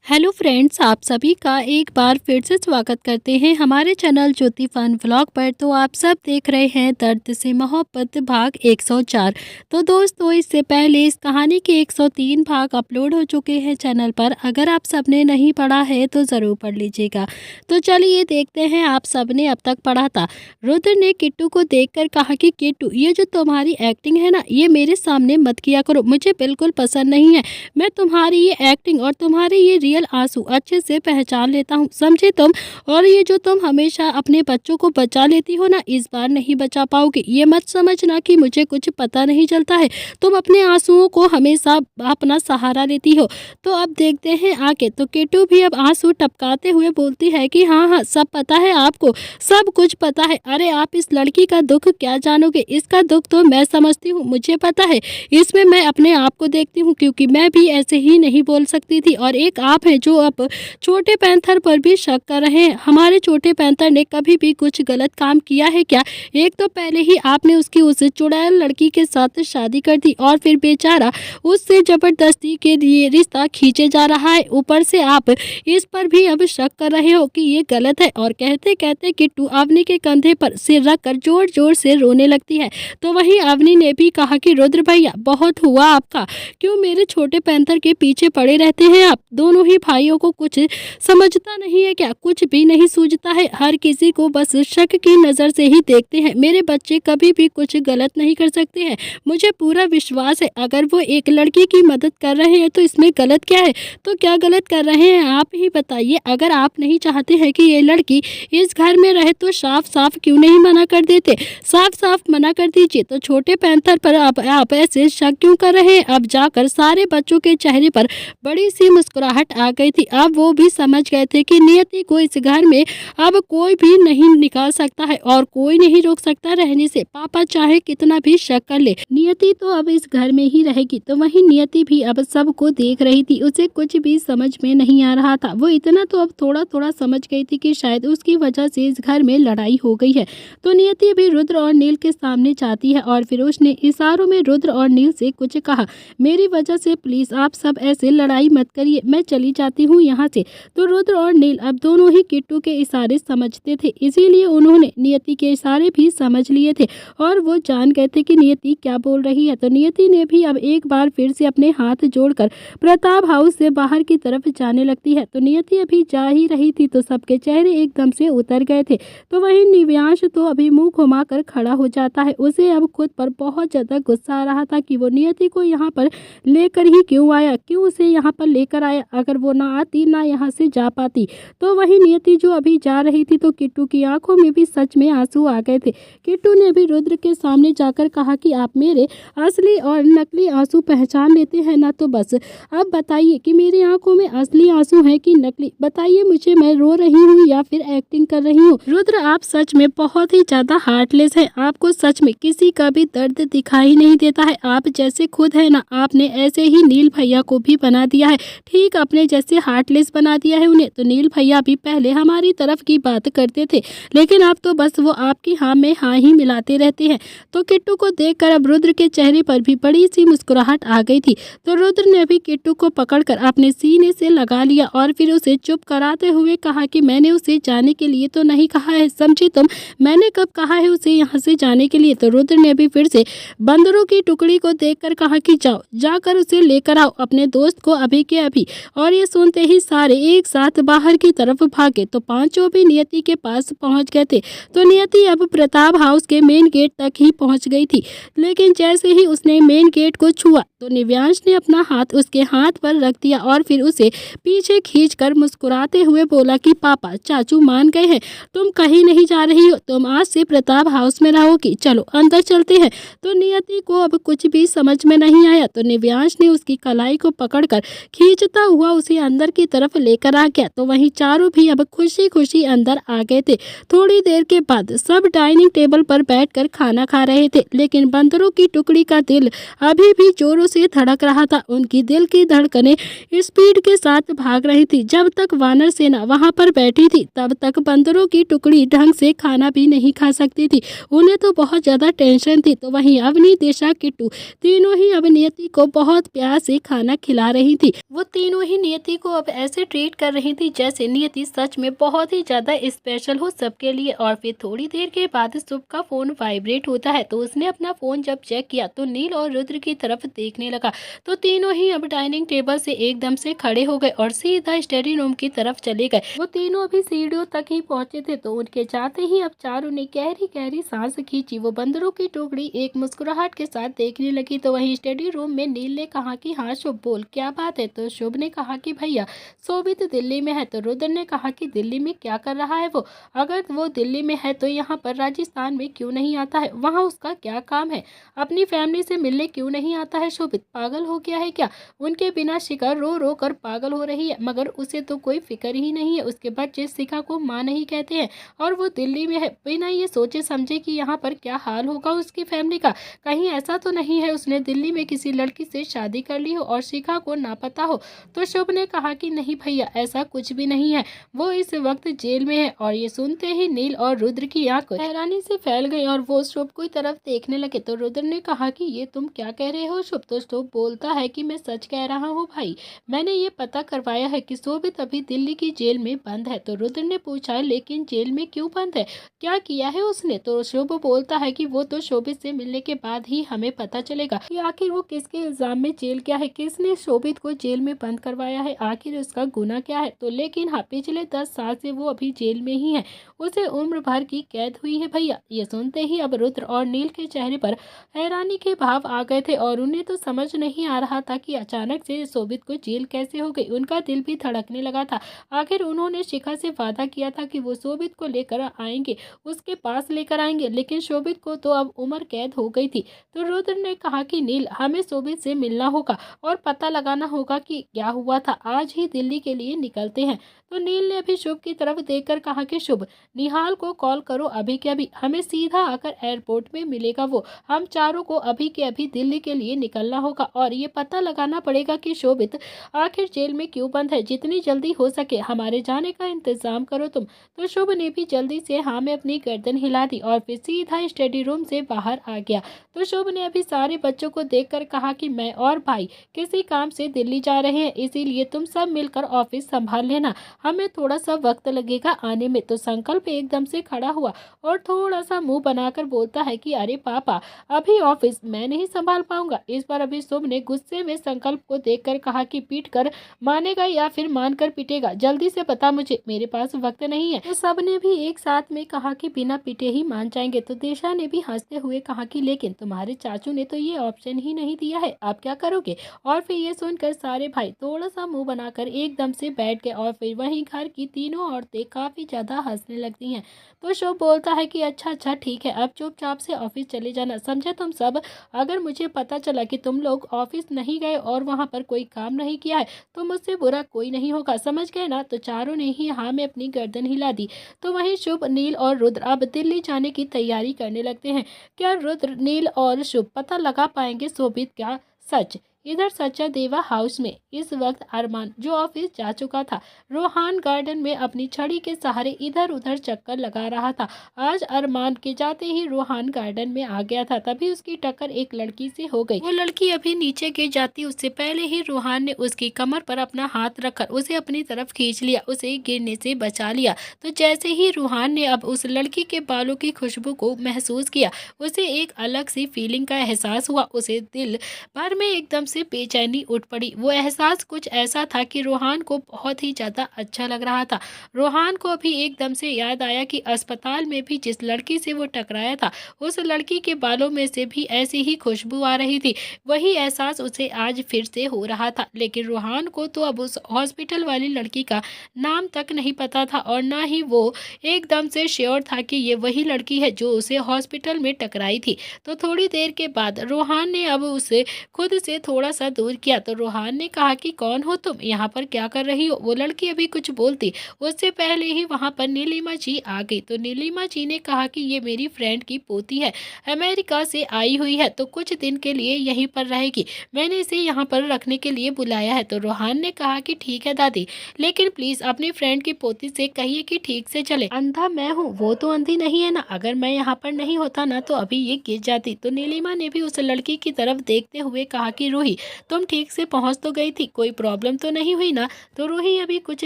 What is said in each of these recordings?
Hello friends, आप सभी का एक बार फिर से स्वागत करते हैं हमारे चैनल ज्योति फन व्लॉग पर। तो आप सब देख रहे हैं दर्द से मोहब्बत भाग 104। तो दोस्तों, इससे पहले इस कहानी के 103 भाग अपलोड हो चुके हैं चैनल पर। अगर आप सबने नहीं पढ़ा है तो ज़रूर पढ़ लीजिएगा। तो चलिए देखते हैं आप सबने अब तक पढ़ा था। रुद्र ने किट्टू को देखकर कहा कि किट्टू, ये जो तुम्हारी एक्टिंग है ना, ये मेरे सामने मत किया करो, मुझे बिल्कुल पसंद नहीं है। मैं तुम्हारी ये एक्टिंग और तुम्हारे ये रियल आंसू अच्छे से पहचान लेता हूँ, समझे तुम। और ये जो तुम हमेशा अपने बच्चों को बचा लेती हो ना, इस बार नहीं बचा पाओगी। ये मत समझना कि मुझे कुछ पता नहीं चलता है। तुम अपने आंसुओं को हमेशा अपना सहारा लेती हो। तो अब देखते हैं आगे। तो किट्टू भी अब आंसू टपकाते हुए बोलती है कि हाँ हाँ, सब पता है आपको, सब कुछ पता है। अरे आप इस लड़की का दुख क्या जानोगे, इसका दुख तो मैं समझती हूँ, मुझे पता है। इसमें मैं अपने आप को देखती हूँ, क्योंकि मैं भी ऐसे ही नहीं बोल सकती थी। और एक आप है जो अब छोटे पैंथर पर भी शक कर रहे हैं। हमारे छोटे पैंथर ने कभी भी कुछ गलत काम किया है क्या? एक तो पहले ही आपने उसकी उस चुड़ैल लड़की के साथ शादी कर दी, और फिर बेचारा उससे जबरदस्ती के लिए रिश्ता खींचे जा रहा है। ऊपर से आप इस पर भी अब शक कर रहे हो कि ये गलत है। और कहते कहते किट्टू अवनी के कंधे पर सिर रखकर जोर जोर से रोने लगती है। तो वहीं अवनी ने भी कहा कि रुद्र भैया, बहुत हुआ आपका, क्यों मेरे छोटे पैंथर के पीछे पड़े रहते हैं आप? दोनों ही भाइयों को कुछ समझता नहीं है क्या? कुछ भी नहीं सूझता है। हर किसी को बस शक की नज़र से ही देखते हैं। मेरे बच्चे कभी भी कुछ गलत नहीं कर सकते हैं, मुझे पूरा विश्वास है। अगर वो एक लड़की की मदद कर रहे हैं तो इसमें गलत क्या है? तो क्या गलत कर रहे हैं आप ही बताइए। अगर आप नहीं चाहते हैं कि ये लड़की इस घर में रहे तो साफ साफ क्यों नहीं मना कर देते? साफ साफ मना कर दीजिए। तो छोटे पैंथर पर आप ऐसे शक क्यों कर रहे हैं? अब जाकर सारे बच्चों के चेहरे पर बड़ी सी मुस्कुराहट आ गई थी। अब वो भी समझ गए थे कि नियति को इस घर में अब कोई भी नहीं निकाल सकता है और कोई नहीं रोक सकता रहने से। पापा चाहे कितना भी शक कर ले, नियति तो अब इस घर में ही रहेगी। तो वहीं नियति भी अब सबको देख रही थी, उसे कुछ भी समझ में नहीं आ रहा था। वो इतना तो अब थोड़ा थोड़ा समझ गई थी कि शायद उसकी वजह से इस घर में लड़ाई हो गई है। तो नियति भी रुद्र और नील के सामने जाती है और फिर उसने इशारों में रुद्र और नील से कुछ कहा। मेरी वजह से प्लीज आप सब ऐसे लड़ाई मत करिए, मैं चली जाती हूँ यहाँ से। तो रुद्र और नील अब दोनों ही किट्टू के इशारे समझते थे, इसीलिए उन्होंने नियति के इशारे भी समझ लिए थे और वो जान गए थे कि नियति क्या बोल रही है। तो नियति ने भी अब एक बार फिर से अपने हाथ जोड़कर प्रताप हाउस से बाहर की तरफ जाने लगती है। तो नियति अभी जा ही रही थी तो सबके चेहरे एकदम से उतर गए थे। तो वहीं निव्यांश तो अभी मुंह घुमाकर खड़ा हो जाता है। उसे अब खुद पर बहुत ज्यादा गुस्सा आ रहा था कि वो नियति को यहाँ पर लेकर ही क्यों आया, क्यों उसे यहाँ पर लेकर आया। अगर वो ना आती, ना यहाँ से जा पाती। तो वही नियति जो अभी जा रही थी तो किट्टू की आंखों में भी सच में आंसू आ गए थे। किट्टू ने भी रुद्र के सामने जाकर कहा कि आप मेरे असली और नकली आंसू पहचान लेते हैं ना, तो बस अब बताइए कि मेरी आंखों में असली आंसू है कि नकली। बताइए मुझे, मैं रो रही हूँ या फिर एक्टिंग कर रही हूँ? रुद्र, आप सच में बहुत ही ज्यादा हार्टलेस है। आपको सच में किसी का भी दर्द दिखाई नहीं देता है। आप जैसे खुद है ना, आपने ऐसे ही नील भैया को भी बना दिया है, ठीक अपने जैसे हार्टलेस बना दिया है उन्हें। तो नील भैया भी पहले हमारी तरफ की बात करते थे, लेकिन अब तो बस वो आपकी हाँ में हाँ ही मिलाते रहते हैं। तो किट्टू को देखकर अब रुद्र के चेहरे पर भी बड़ी सी मुस्कुराहट आ गई थी। तो रुद्र ने भी किट्टू को पकड़कर अपने सीने से लगा लिया और फिर उसे चुप कराते हुए कहा कि मैंने उसे जाने के लिए तो नहीं कहा है, समझी तुम? मैंने कब कहा है उसे यहाँ से जाने के लिए? तो रुद्र ने भी फिर से बंदरों की टुकड़ी को देखकर कहा कि जाओ, जाकर उसे लेकर आओ अपने दोस्त को अभी के अभी। और ये सुनते ही सारे एक साथ बाहर की तरफ भागे। तो पांचों भी नियति के पास पहुंच गए थे। तो नियति अब प्रताप हाउस के मेन गेट तक ही पहुंच गई थी, लेकिन जैसे ही उसने मेन गेट को छुआ तो निव्यांश ने अपना हाथ उसके हाथ पर रख दिया और फिर उसे पीछे खींचकर मुस्कुराते हुए बोला कि पापा, चाचू मान गए हैं, तुम कहीं नहीं जा रही हो, तुम आज से प्रताप हाउस में रहोगी, चलो अंदर चलते हैं। तो नियति को अब कुछ भी समझ में नहीं आया। तो निव्यांश ने उसकी कलाई को पकड़कर खींचता हुआ उसे अंदर की तरफ लेकर आ गया। तो वहीं चारों भी अब खुशी खुशी अंदर आ गए थे। थोड़ी देर के बाद सब डाइनिंग टेबल पर बैठकर खाना खा रहे थे, लेकिन बंदरों की टुकड़ी का दिल अभी भी जोरों से धड़क रहा था। उनकी दिल की धड़कनें स्पीड के साथ भाग रही थी। जब तक वानर सेना वहां पर बैठी थी तब तक बंदरों की टुकड़ी ढंग से खाना भी नहीं खा सकती थी, उन्हें तो बहुत ज्यादा टेंशन थी। तो वहीं अवनी, दिशा, किट्टू तीनों ही अब नियति को बहुत प्यार से खाना खिला रही थी। वो तीनों ही नियति को अब ऐसे ट्रीट कर रही थी जैसे नियति सच में बहुत ही ज़्यादा स्पेशल हो सबके लिए। और फिर थोड़ी देर के बाद शुभ का फ़ोन वाइब्रेट होता है तो उसने अपना फ़ोन जब चेक किया तो नील और रुद्र की तरफ देखने लगा। तो तीनों ही अब डाइनिंग टेबल से एकदम से खड़े हो गए और सीधा स्टडी रूम की तरफ चले गए। वो तीनों अभी सीढ़ियों तक ही पहुंचे थे तो उनके जाते ही अब चारों ने गहरी गहरी सांस खींची। वो बंदरों की टुकड़ी एक मुस्कुराहट के साथ देखने लगी। तो वहीं स्टडी रूम में नील ने कहा कि हाँ शुभ बोल क्या बात है। तो शुभ ने कहा कि भैया शोभित दिल्ली में है। तो रुद्र ने कहा कि दिल्ली में क्या कर रहा है वो, अगर वो दिल्ली में है तो यहाँ पर राजस्थान में क्यों नहीं आता है, वहाँ उसका क्या काम है, अपनी फैमिली से मिलने क्यों नहीं आता है। शोभित पागल हो गया है क्या, उनके बिना शिखा रो रो कर पागल हो रही है मगर उसे तो कोई फिक्र ही नहीं है। उसके बच्चे शिखा को माँ नहीं कहते हैं और वो दिल्ली में है बिना ये सोचे समझे कि यहाँ पर क्या हाल होगा उसकी फैमिली का। कहीं ऐसा तो नहीं है उसने दिल्ली में किसी लड़की से शादी कर ली हो और शिखा को ना पता हो। तो शुभ ने कहा कि नहीं भैया ऐसा कुछ भी नहीं है, वो इस वक्त जेल में है। और ये सुनते ही नील और रुद्र की आंखें हैरानी से फैल गई और वो शुभ की तरफ देखने लगे। तो रुद्र ने कहा कि ये तुम क्या कह रहे हो शुभ। तो शुभ बोलता है कि मैं सच कह रहा हूँ भाई, मैंने ये पता करवाया है कि शोभित अभी दिल्ली की जेल में बंद है। तो रुद्र ने पूछा लेकिन जेल में क्यों बंद है, क्या किया है उसने। तो शुभ बोलता है कि वो तो शोभित से मिलने के बाद ही हमें पता चलेगा कि आखिर वो किसके इल्जाम में जेल गया है, किसने शोभित को जेल में बंद करवाया है, आखिर उसका गुनाह क्या है। तो लेकिन हाँ पिछले 10 साल से वो अभी जेल में ही है, उसे उम्र भर की कैद हुई है भैया। ये सुनते ही अब रुद्र और नील के चेहरे पर हैरानी के भाव आ गए थे और उन्हें तो समझ नहीं आ रहा था कि अचानक से शोभित को जेल कैसे हो गई। उनका दिल भी धड़कने लगा था। आखिर उन्होंने शिखा से वादा किया था कि वो शोभित को लेकर आएंगे, उसके पास लेकर आएंगे, लेकिन शोभित को तो अब उम्र कैद हो गई थी। तो रुद्र ने कहा कि नील हमें शोभित से मिलना होगा और पता लगाना होगा कि क्या हुआ था, आज ही दिल्ली के लिए निकलते हैं। तो नील ने अभी शुभ की तरफ देखकर कहा कि शुभ निहाल को कॉल करो अभी के अभी, हमें सीधा आकर एयरपोर्ट में मिलेगा वो, हम चारों को अभी के अभी दिल्ली के लिए निकलना होगा और ये पता लगाना पड़ेगा कि शोभित आखिर जेल में क्यों बंद है। जितनी जल्दी हो सके हमारे जाने का इंतजाम करो तुम। तो शुभ ने भी जल्दी से हाँ में अपनी गर्दन हिला दी और फिर सीधा स्टडी रूम से बाहर आ गया। तो शुभ ने अभी सारे बच्चों को देखकर कहा कि मैं और भाई किसी काम से दिल्ली जा रहे हैं, इसीलिए तुम सब मिलकर ऑफिस संभाल लेना, हमें थोड़ा सा वक्त लगेगा आने में। तो संकल्प एकदम से खड़ा हुआ और थोड़ा सा मुंह बनाकर बोलता है कि अरे पापा अभी ऑफिस मैं नहीं संभाल पाऊंगा। इस बार अभी शुभ ने गुस्से में संकल्प को देखकर कहा कि पीट कर मानेगा या फिर मानकर पीटेगा, जल्दी से बता मुझे, मेरे पास वक्त नहीं है। तो सब ने भी एक साथ में कहा कि बिना पीटे ही मान जाएंगे। तो दिशा ने भी हंसते हुए कहा कि लेकिन तुम्हारे चाचू ने तो ये ऑप्शन ही नहीं दिया है, आप क्या करोगे। और फिर ये सुनकर सारे भाई थोड़ा सा मुंह बनाकर एकदम से बैठ गए और फिर वहीं घर की तीनों औरतें काफी ज्यादा हंसने लगती हैं। तो शुभ बोलता है कि अच्छा अच्छा ठीक है, अब चुपचाप से ऑफिस चले जाना, समझे तुम सब। अगर मुझे पता चला कि तुम लोग ऑफिस नहीं गए और वहाँ पर कोई काम नहीं किया है तो मुझसे बुरा कोई नहीं होगा, समझ गए ना। तो चारों ने ही हाँ में अपनी गर्दन हिला दी। तो वहीं शुभ नील और रुद्र अब दिल्ली जाने की तैयारी करने लगते हैं। क्या रुद्र नील और शुभ पता लगा पाएंगे शोभित क्या सच। इधर सच्चा देवा हाउस में इस वक्त अरमान जो ऑफिस जा चुका था रोहान गार्डन में अपनी छड़ी के सहारे इधर उधर चक्कर लगा रहा था। आज अरमान के जाते ही रोहान गार्डन में आ गया था, तभी उसकी टक्कर एक लड़की से हो गई। वो लड़की अभी नीचे गिर जाती उससे पहले ही रोहान ने उसकी कमर पर अपना हाथ रखकर उसे अपनी तरफ खींच लिया, उसे गिरने से बचा लिया। तो जैसे ही रोहान ने अब उस लड़की के बालों की खुशबू को महसूस किया, उसे एक अलग सी फीलिंग का एहसास हुआ। उसे दिल भर में एकदम से बेचैनी उठ पड़ी। वो एहसास कुछ ऐसा था कि रोहान को बहुत ही ज्यादा अच्छा लग रहा था। रोहान को अभी एकदम से याद आया कि अस्पताल में भी जिस लड़की से वो टकराया था उस लड़की के बालों में से भी ऐसी ही खुशबू आ रही थी। वही एहसास उसे आज फिर से हो रहा था। लेकिन रोहान को तो अब उस हॉस्पिटल वाली लड़की का नाम तक नहीं पता था और ना ही वो एकदम से श्योर था कि ये वही लड़की है जो उसे हॉस्पिटल में टकराई थी। तो थोड़ी देर के बाद रोहान ने अब उसे खुद से थोड़ा सा दूर किया। तो रोहान ने कहा कि कौन हो तुम, यहाँ पर क्या कर रही हो। वो लड़की अभी कुछ बोलती उससे पहले ही वहाँ पर नीलिमा जी आ गई। तो नीलिमा जी ने कहा कि ये मेरी फ्रेंड की पोती है, अमेरिका से आई हुई है, तो कुछ दिन के लिए यहीं पर रहेगी, मैंने इसे यहाँ पर रखने के लिए बुलाया है। तो रोहान ने कहा कि ठीक है दादी, लेकिन प्लीज अपनी फ्रेंड की पोती से कहिए कि ठीक से चले, अंधा मैं हूँ वो तो अंधी नहीं है ना, अगर मैं यहाँ पर नहीं होता ना तो अभी ये गिर जाती। तो नीलिमा ने भी उस लड़की की तरफ देखते हुए कहा कि रूही थी, तुम ठीक से पहुँच तो गई थी, कोई प्रॉब्लम तो नहीं हुई ना? तो रूही अभी कुछ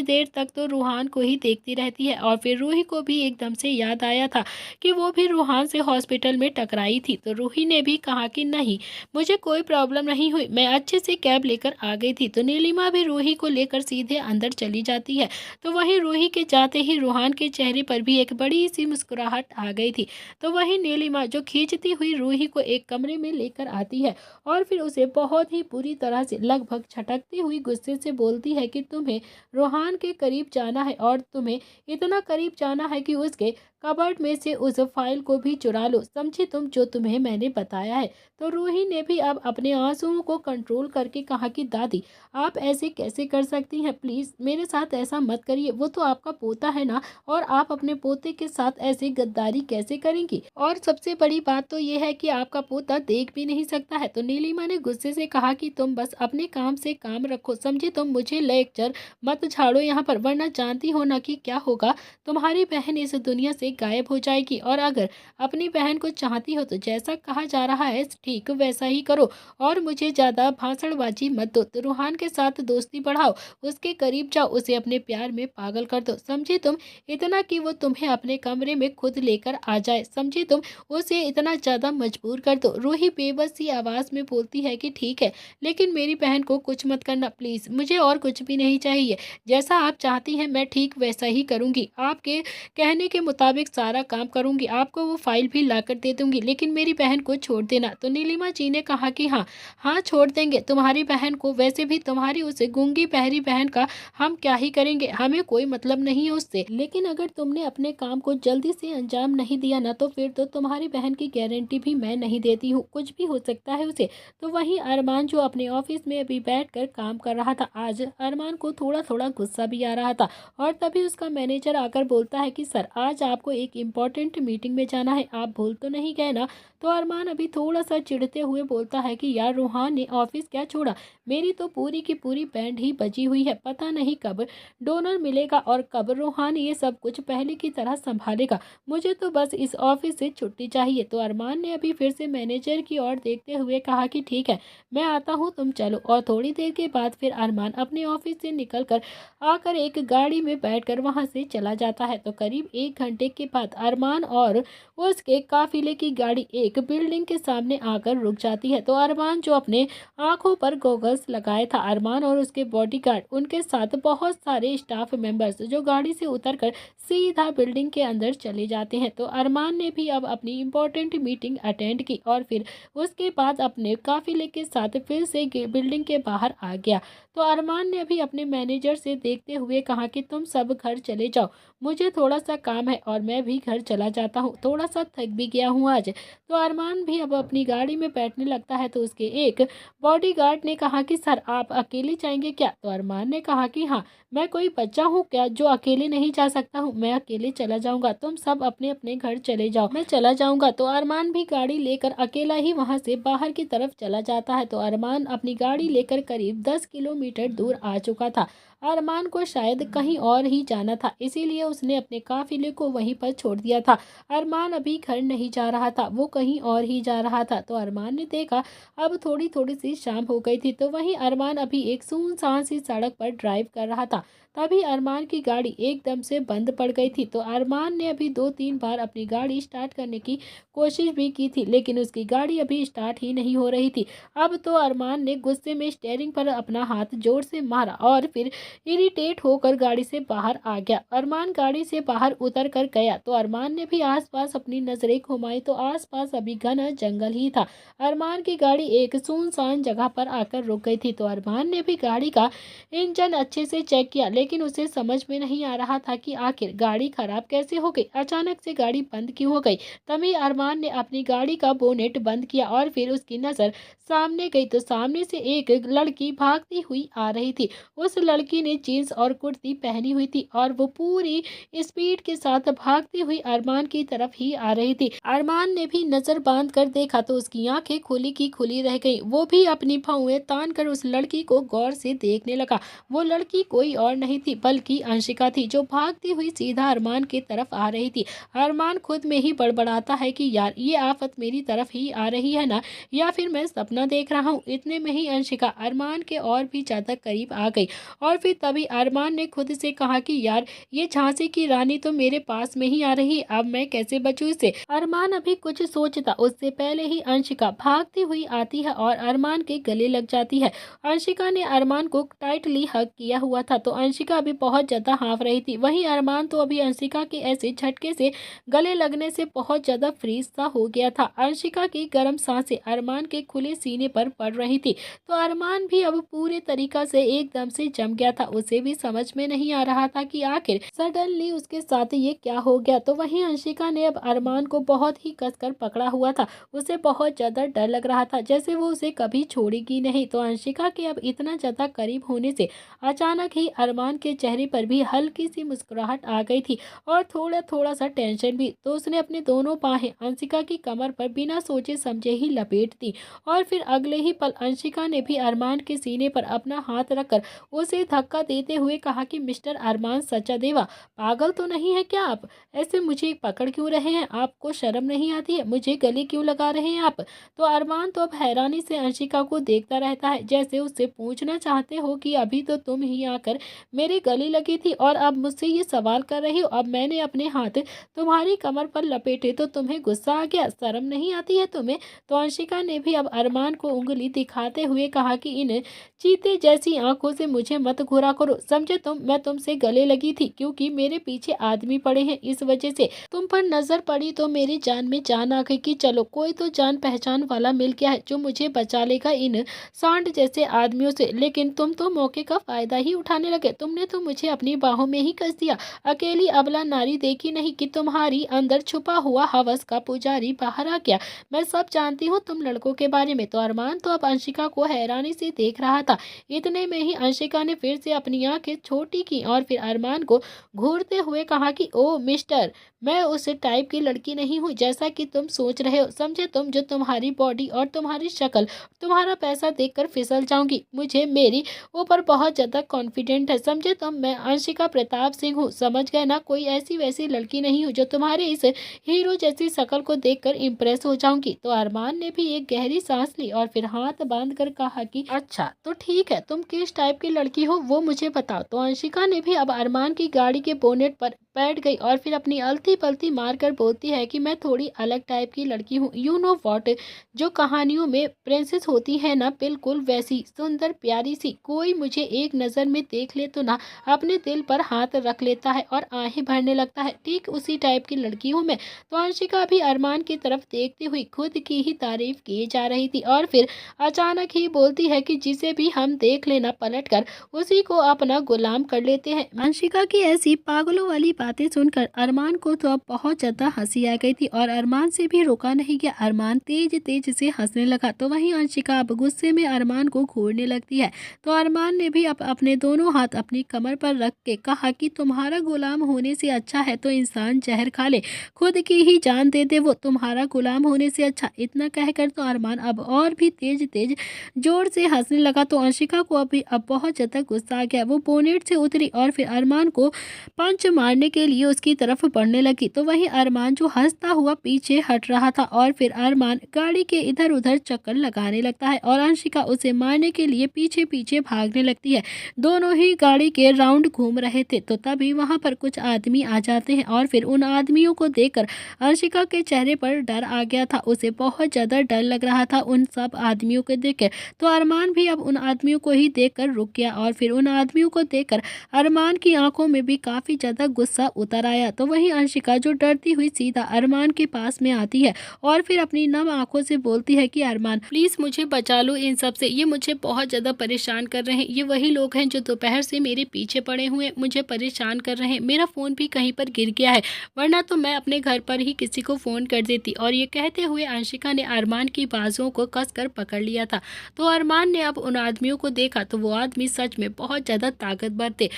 देर तक तो रूहान को ही देखती रहती है और फिर रूही को भी एकदम से याद आया था कि वो भी रूहान से हॉस्पिटल में टकराई थी। तो रूही ने भी कहा कि नहीं, मुझे कोई प्रॉब्लम नहीं हुई, मैं अच्छे से कैब लेकर आ गई थी। तो नीलिमा भी रूही को लेकर सीधे अंदर चली जाती है। तो वहीं रूही के जाते ही रूहान के चेहरे पर भी एक बड़ी सी मुस्कुराहट आ गई थी। तो वहीं नीलिमा जो खींचती हुई रूही को एक कमरे में लेकर आती है और फिर उसे बहुत ही बुरी तरह से लगभग छटकती हुई गुस्से से बोलती है कि तुम्हें रूहान के करीब जाना है और तुम्हें इतना करीब जाना है कि उसके कबर्ड में से उस फाइल को भी चुरा लो, समझी तुम, जो तुम्हें मैंने बताया है। तो रूही ने भी अब अपने आंसुओं को कंट्रोल करके कहा कि दादी, आप ऐसे कैसे कर सकती हैं, प्लीज मेरे साथ ऐसा मत करिए, वो तो आपका पोता है ना, और आप अपने पोते के साथ ऐसे गद्दारी कैसे करेंगी? और सबसे बड़ी बात तो ये है कि आपका पोता देख भी नहीं सकता है। तो नीलिमा ने गुस्से से कहा कि तुम बस अपने काम से काम रखो, समझी तुम, मुझे लेक्चर मत झाड़ो यहाँ पर, वरना जानती हो ना कि क्या होगा। तुम्हारी बहन इस दुनिया से गायब हो जाएगी और अगर अपनी बहन को चाहती हो तो जैसा कहा जा रहा है ठीक वैसा ही करो और मुझे ज्यादा भाषणबाजी मत दो। तो रूहान के साथ दोस्ती बढ़ाओ, उसके करीब जाओ, उसे अपने प्यार में पागल कर दो, समझी तुम, इतना कि वो तुम्हें अपने कमरे में खुद लेकर आ जाए, समझी तुम, उसे इतना ज्यादा मजबूर कर दो। रूही बेबस सी आवाज में बोलती है कि ठीक है, लेकिन मेरी बहन को कुछ मत करना प्लीज, मुझे और कुछ भी नहीं चाहिए, जैसा आप चाहती हैं मैं ठीक वैसा ही करूंगी, आपके कहने के मुताबिक सारा काम करूंगी, आपको वो फाइल भी लाकर दे दूंगी, लेकिन मेरी बहन को छोड़ देना। तो नीलिमा जी ने कहा कि हाँ हाँ छोड़ देंगे तुम्हारी बहन को, वैसे भी तुम्हारी उसे गूंगी बहरी बहन का हम क्या ही करेंगे, हमें कोई मतलब नहीं है उससे, लेकिन अगर तुमने अपने काम को जल्दी से अंजाम नहीं दिया ना तो फिर तो तुम्हारी बहन की गारंटी भी मैं नहीं देती हूँ, कुछ भी हो सकता है उसे। तो वहीं अरमान जो अपने ऑफिस में अभी बैठकर काम कर रहा था, आज अरमान को थोड़ा थोड़ा गुस्सा भी आ रहा था और तभी उसका मैनेजर आकर बोलता है कि सर आज आपको एक इम्पोर्टेंट मीटिंग में जाना है, आप भूल तो नहीं गए ना? तो अरमान अभी थोड़ा सा चिढ़ते हुए बोलता है कि यार रूहान ने ऑफिस क्या छोड़ा, मेरी तो पूरी की पूरी बैंड ही बजी हुई है, पता नहीं कब डोनर मिलेगा और कब रूहान ये सब कुछ पहले की तरह संभालेगा, मुझे तो बस इस ऑफिस से छुट्टी चाहिए। तो अरमान ने अभी फिर से मैनेजर की ओर देखते हुए कहा कि ठीक है मैं आता हूँ, तुम चलो। और थोड़ी देर के बाद फिर अरमान अपने ऑफिस से निकलकर आकर एक गाड़ी में बैठकर वहां से चला जाता है। तो करीब 1 घंटे के बाद अरमान और उसके काफिले की गाड़ी एक बिल्डिंग के सामने आकर रुक जाती है। तो अरमान जो अपने आंखों पर गोगल्स लगाए था, अरमान और उसके बॉडीगार्ड, उनके साथ बहुत सारे स्टाफ मेंबर्स जो गाड़ी से उतरकर सीधा बिल्डिंग के अंदर चले जाते हैं। तो अरमान ने भी अब अपनी इम्पोर्टेंट मीटिंग अटेंड की और फिर उसके बाद अपने काफिले के साथ फिर से बिल्डिंग के बाहर आ गया। तो अरमान ने अभी अपने मैनेजर से देखते हुए कहा कि तुम सब घर चले जाओ, मुझे थोड़ा सा काम है और मैं भी घर चला जाता हूँ, थोड़ा सा थक भी गया हूँ आज। तो अरमान भी अब अपनी गाड़ी में बैठने लगता है। तो उसके एक बॉडीगार्ड ने कहा कि सर आप अकेले जाएंगे क्या? तो अरमान ने कहा कि हाँ, मैं कोई बच्चा हूँ क्या जो अकेले नहीं जा सकता हूँ, मैं अकेले चला जाऊंगा, तुम सब अपने अपने घर चले जाओ, मैं चला जाऊंगा। तो अरमान भी गाड़ी लेकर अकेला ही वहां से बाहर की तरफ चला जाता है। तो अरमान अपनी गाड़ी लेकर करीब 10 किलोमीटर दूर आ चुका था। अरमान को शायद कहीं और ही जाना था, इसीलिए उसने अपने काफिले को वहीं पर छोड़ दिया था। अरमान अभी घर नहीं जा रहा था, वो कहीं और ही जा रहा था। तो अरमान ने देखा अब थोड़ी थोड़ी सी शाम हो गई थी। तो वहीं अरमान अभी एक सुनसान सी सड़क पर ड्राइव कर रहा था, तभी अरमान की गाड़ी एकदम से बंद पड़ गई थी। तो अरमान ने अभी 2-3 बार अपनी गाड़ी स्टार्ट करने की कोशिश भी की थी, लेकिन उसकी गाड़ी अभी स्टार्ट ही नहीं हो रही थी। अब तो अरमान ने गुस्से में स्टीयरिंग पर अपना हाथ जोर से मारा और फिर इरिटेट होकर गाड़ी से बाहर आ गया। अरमान गाड़ी से बाहर उतर कर गया तो अरमान ने भी आसपास अपनी नजरें घुमाई तो आसपास अभी घना जंगल ही था। अरमान की गाड़ी एक सुनसान जगह पर आकर रुक गई थी। तो अरमान ने भी गाड़ी का इंजन अच्छे से चेक किया, लेकिन उसे समझ में नहीं आ रहा था कि आखिर गाड़ी खराब कैसे हो गई, अचानक से गाड़ी बंद क्यों हो गई। तभी अरमान ने अपनी गाड़ी का बोनेट बंद किया और फिर उसकी नजर सामने गई तो सामने से एक लड़की भागती हुई आ रही थी। उस लड़की लड़की ने जीन्स और कुर्ती पहनी हुई थी और वो पूरी स्पीड के साथ भागती हुई अरमान की तरफ ही आ रही थी। अरमान ने भी नजर बांध कर देखा तो उसकी आंखें खुली की खुली रह गई। वो भी अपनी भौएं तान कर उस लड़की को गौर से देखने लगा। वो लड़की कोई और नहीं थी बल्कि अंशिका थी, जो भागती हुई सीधा अरमान की तरफ आ रही थी। अरमान खुद में ही बड़बड़ाता है कि यार ये आफत मेरी तरफ ही आ रही है ना, या फिर मैं सपना देख रहा हूँ। इतने में ही अंशिका अरमान के और भी ज्यादा करीब आ गई और फिर तभी अरमान ने खुद से कहा कि यार ये झांसी की रानी तो मेरे पास में ही आ रही, अब मैं कैसे बचूं इससे। अरमान अभी कुछ सोचता उससे पहले ही अंशिका भागती हुई आती है और अरमान के गले लग जाती है। अंशिका ने अरमान को टाइटली हग किया हुआ था तो अंशिका अभी बहुत ज्यादा हाँफ रही थी। वहीं अरमान तो अभी अंशिका के ऐसे झटके से गले लगने से बहुत ज्यादा फ्रीज सा हो गया था। अंशिका की गर्म सांसें अरमान के खुले सीने पर पड़ रही थी तो अरमान भी अब पूरे तरीका से एकदम से जम गया था। उसे भी समझ में नहीं आ रहा था कि आखिर सडनली उसके साथ ये क्या हो गया। तो वहीं अंशिका ने अब अरमान को बहुत ही कसकर पकड़ा हुआ था। उसे बहुत ज्यादा डर लग रहा था, जैसे वो उसे कभी छोड़ेगी नहीं। तो अंशिका के अब इतना ज्यादा करीब होने से अचानक ही अरमान के चेहरे पर भी हल्की सी मुस्कुराहट आ गई थी और थोड़ा थोड़ा सा टेंशन भी। तो उसने अपने दोनों बाहें अंशिका की कमर पर बिना सोचे समझे ही लपेट दी और फिर अगले ही पल अंशिका ने भी अरमान के सीने पर अपना हाथ रखकर उसे धक्का देते हुए कहा कि मिस्टर अरमान सचादेवा, पागल तो नहीं है क्या आप? ऐसे मुझे पकड़ क्यों रहे हैं? आपको शर्म नहीं आती है? मुझे गले क्यों लगा रहे हैं आप? तो अरमान तो अब हैरानी से अंशिका को देखता रहता है, जैसे उससे पूछना चाहते हो कि अभी तो तुम ही आकर मेरे गले लगी थी और अब मुझसे ये सवाल कर रही हो। अब मैंने अपने हाथ तुम्हारी कमर पर लपेटे तो तुम्हें गुस्सा आ गया? शर्म नहीं आती है तुम्हें? तो अंशिका ने भी अब अरमान को उंगली दिखाते हुए कहा कि इन चीते जैसी आंखों से मुझे मत घूरा करो, समझे तुम? मैं तुमसे गले लगी थी क्योंकि मेरे पीछे आदमी पड़े हैं, इस वजह से तुम पर नजर पड़ी तो मेरी जान में जान आ गई कि चलो कोई तो जान पहचान वाला मिल गया है जो मुझे बचा लेगा इन सांड जैसे आदमियों से। लेकिन तुम तो मौके का फायदा ही उठाने लगे। तुमने तो मुझे अपनी बाहों में ही कस दिया। अकेली अबला नारी देखी नहीं कि तुम्हारी अंदर छुपा हुआ हवस का पुजारी बाहर आ गया। मैं सब जानती हूँ तुम लड़कों के बारे में। तो अरमान तो अब अंशिका को हैरानी से देख रहा था। इतने में ही अंशिका ने फिर से अपनी आंखें छोटी की और फिर अरमान को घूरते हुए कहा कि ओ मिस्टर, मैं उस टाइप की लड़की नहीं हूँ जैसा कि तुम सोच रहे हो, समझे तुम? जो तुम्हारी बॉडी और तुम्हारी शक्ल, तुम्हारा पैसा देखकर फिसल जाऊंगी। मुझे मेरी ऊपर बहुत ज्यादा कॉन्फिडेंट है, समझे तुम? मैं अंशिका प्रताप सिंह हूँ, समझ गए ना? कोई ऐसी वैसी लड़की नहीं हूँ जो तुम्हारे इस हीरो जैसी शक्ल को देखकर इम्प्रेस हो जाऊंगी। तो अरमान ने भी एक गहरी सांस ली और फिर हाथ बांध कर कहा कि अच्छा तो ठीक है, तुम किस टाइप की लड़की हो वो मुझे बताओ। तो अंशिका ने भी अब अरमान की गाड़ी के बोनेट पर बैठ गई और फिर अपनी अलती पलती मारकर बोलती है कि मैं थोड़ी अलग टाइप की लड़की हूँ। यू नो व्हाट, जो कहानियों में प्रिंसेस होती है ना, बिल्कुल वैसी सुंदर प्यारी सी। कोई मुझे एक नज़र में देख ले तो ना अपने दिल पर हाथ रख लेता है और आहें भरने लगता है। ठीक उसी टाइप की लड़की हूँ मैं। तो अंशिका भी अरमान की तरफ देखती हुई खुद की ही तारीफ किए जा रही थी और फिर अचानक ही बोलती है कि जिसे भी हम देख लेना पलट कर उसी को अपना गुलाम कर लेते हैं। अंशिका की ऐसी पागलों वाली बातें सुनकर अरमान को तो अब बहुत ज्यादा हंसी आ गई थी और अरमान से भी रोका नहीं गया। अरमान तेज तेज से हंसने लगा तो वहीं अंशिका अब गुस्से में अरमान को घूरने लगती है। तो अरमान ने भी अब अपने दोनों हाथ अपनी कमर पर रख के कहा कि तुम्हारा गुलाम होने से अच्छा है तो इंसान जहर खा ले, खुद की ही जान दे दे वो, तुम्हारा गुलाम होने से अच्छा। इतना कहकर तो अरमान अब और भी तेज तेज जोर से हंसने लगा। तो अंशिका को अभी अब बहुत ज्यादा गुस्सा आ गया। वो बोनेट से उतरी और फिर अरमान को पंच मारने के लिए उसकी तरफ बढ़ने लगी। तो वहीं अरमान जो हंसता हुआ पीछे हट रहा था और फिर अरमान गाड़ी के इधर उधर चक्कर लगाने लगता है और अंशिका उसे मारने के लिए पीछे पीछे भागने लगती है। दोनों ही गाड़ी के राउंड घूम रहे थे तो तभी वहां पर कुछ आदमी आ जाते हैं और फिर उन आदमियों को देखकर अंशिका के चेहरे पर डर आ गया था। उसे बहुत ज्यादा डर लग रहा था उन सब आदमियों को देखकर। तो अरमान भी अब उन आदमियों को ही देखकर रुक गया और फिर उन आदमियों को देखकर अरमान की आंखों में भी काफी ज्यादा गुस्सा सा उतर आया। तो वहीं अंशिका जो डरती हुई सीधा अरमान के पास में आती है और फिर अपनी नम आंखों से बोलती है कि अरमान प्लीज मुझे बचा लो इन सब से, ये मुझे बहुत ज्यादा परेशान कर रहे हैं। ये वही लोग हैं जो दोपहर से मेरे पीछे पड़े हुए हैं, मुझे परेशान कर रहे हैं। मेरा फोन भी कहीं पर गिर गया है, वरना तो मैं अपने घर पर ही किसी को फोन कर देती। और ये कहते हुए अंशिका ने अरमान की बाजुओं को कसकर पकड़ लिया था। तो अरमान ने अब उन आदमियों को देखा तो वो आदमी सच में बहुत ज़्यादा ताकतवर थे,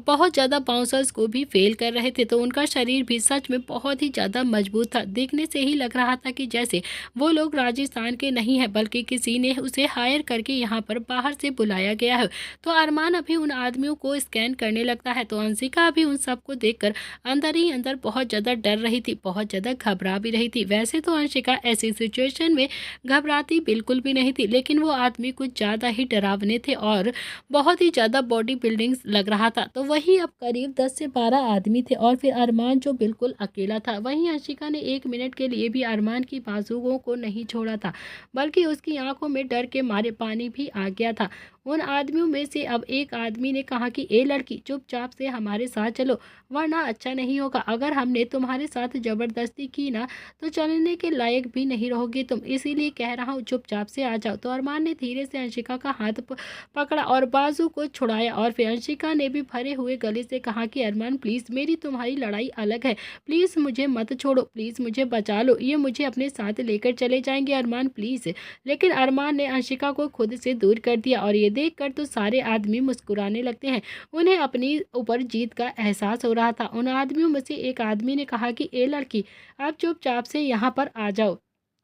बहुत ज़्यादा बाउंसर्स को भी फेल कर रहे थे। तो उनका शरीर भी सच में बहुत ही ज़्यादा मजबूत था, देखने से ही लग रहा था कि जैसे वो लोग राजस्थान के नहीं है बल्कि किसी ने उसे हायर करके यहाँ पर बाहर से बुलाया गया है। तो अरमान अभी उन आदमियों को स्कैन करने लगता है। तो अंशिका भी उन सबको देखकर अंदर ही अंदर बहुत ज़्यादा डर रही थी, बहुत ज़्यादा घबरा भी रही थी। वैसे तो अंशिका ऐसी सिचुएशन में घबराती बिल्कुल भी नहीं थी, लेकिन वो आदमी कुछ ज़्यादा ही डरावने थे और बहुत ही ज़्यादा बॉडी बिल्डिंग लग रहा था। तो वही अब करीब 10 से 12 आदमी थे और फिर अरमान जो बिल्कुल अकेला था। वहीं अंशिका ने 1 मिनट के लिए भी अरमान की बाजुओं को नहीं छोड़ा था, बल्कि उसकी आंखों में डर के मारे पानी भी आ गया था। उन आदमियों में से अब एक आदमी ने कहा कि ए लड़की, चुपचाप से हमारे साथ चलो, वरना अच्छा नहीं होगा। अगर हमने तुम्हारे साथ जबरदस्ती की ना तो चलने के लायक भी नहीं रहोगी तुम, इसीलिए कह रहा हूँ चुपचाप से आ जाओ। तो अरमान ने धीरे से अंशिका का हाथ पकड़ा और बाजू को छुड़ाया और फिर अंशिका ने भी भरे हुए गले से कहा कि अरमान प्लीज़, मेरी तुम्हारी लड़ाई अलग है, प्लीज़ मुझे मत छोड़ो, प्लीज़ मुझे बचा लो, ये मुझे अपने साथ लेकर चले जाएंगे अरमान प्लीज़। लेकिन अरमान ने अंशिका को खुद से दूर कर दिया और ये देखकर तो सारे आदमी मुस्कुराने लगते हैं। उन्हें अपनी ऊपर जीत का एहसास हो रहा था। उन आदमियों में से एक आदमी ने कहा कि ए लड़की, आप चुपचाप से यहाँ पर आ जाओ,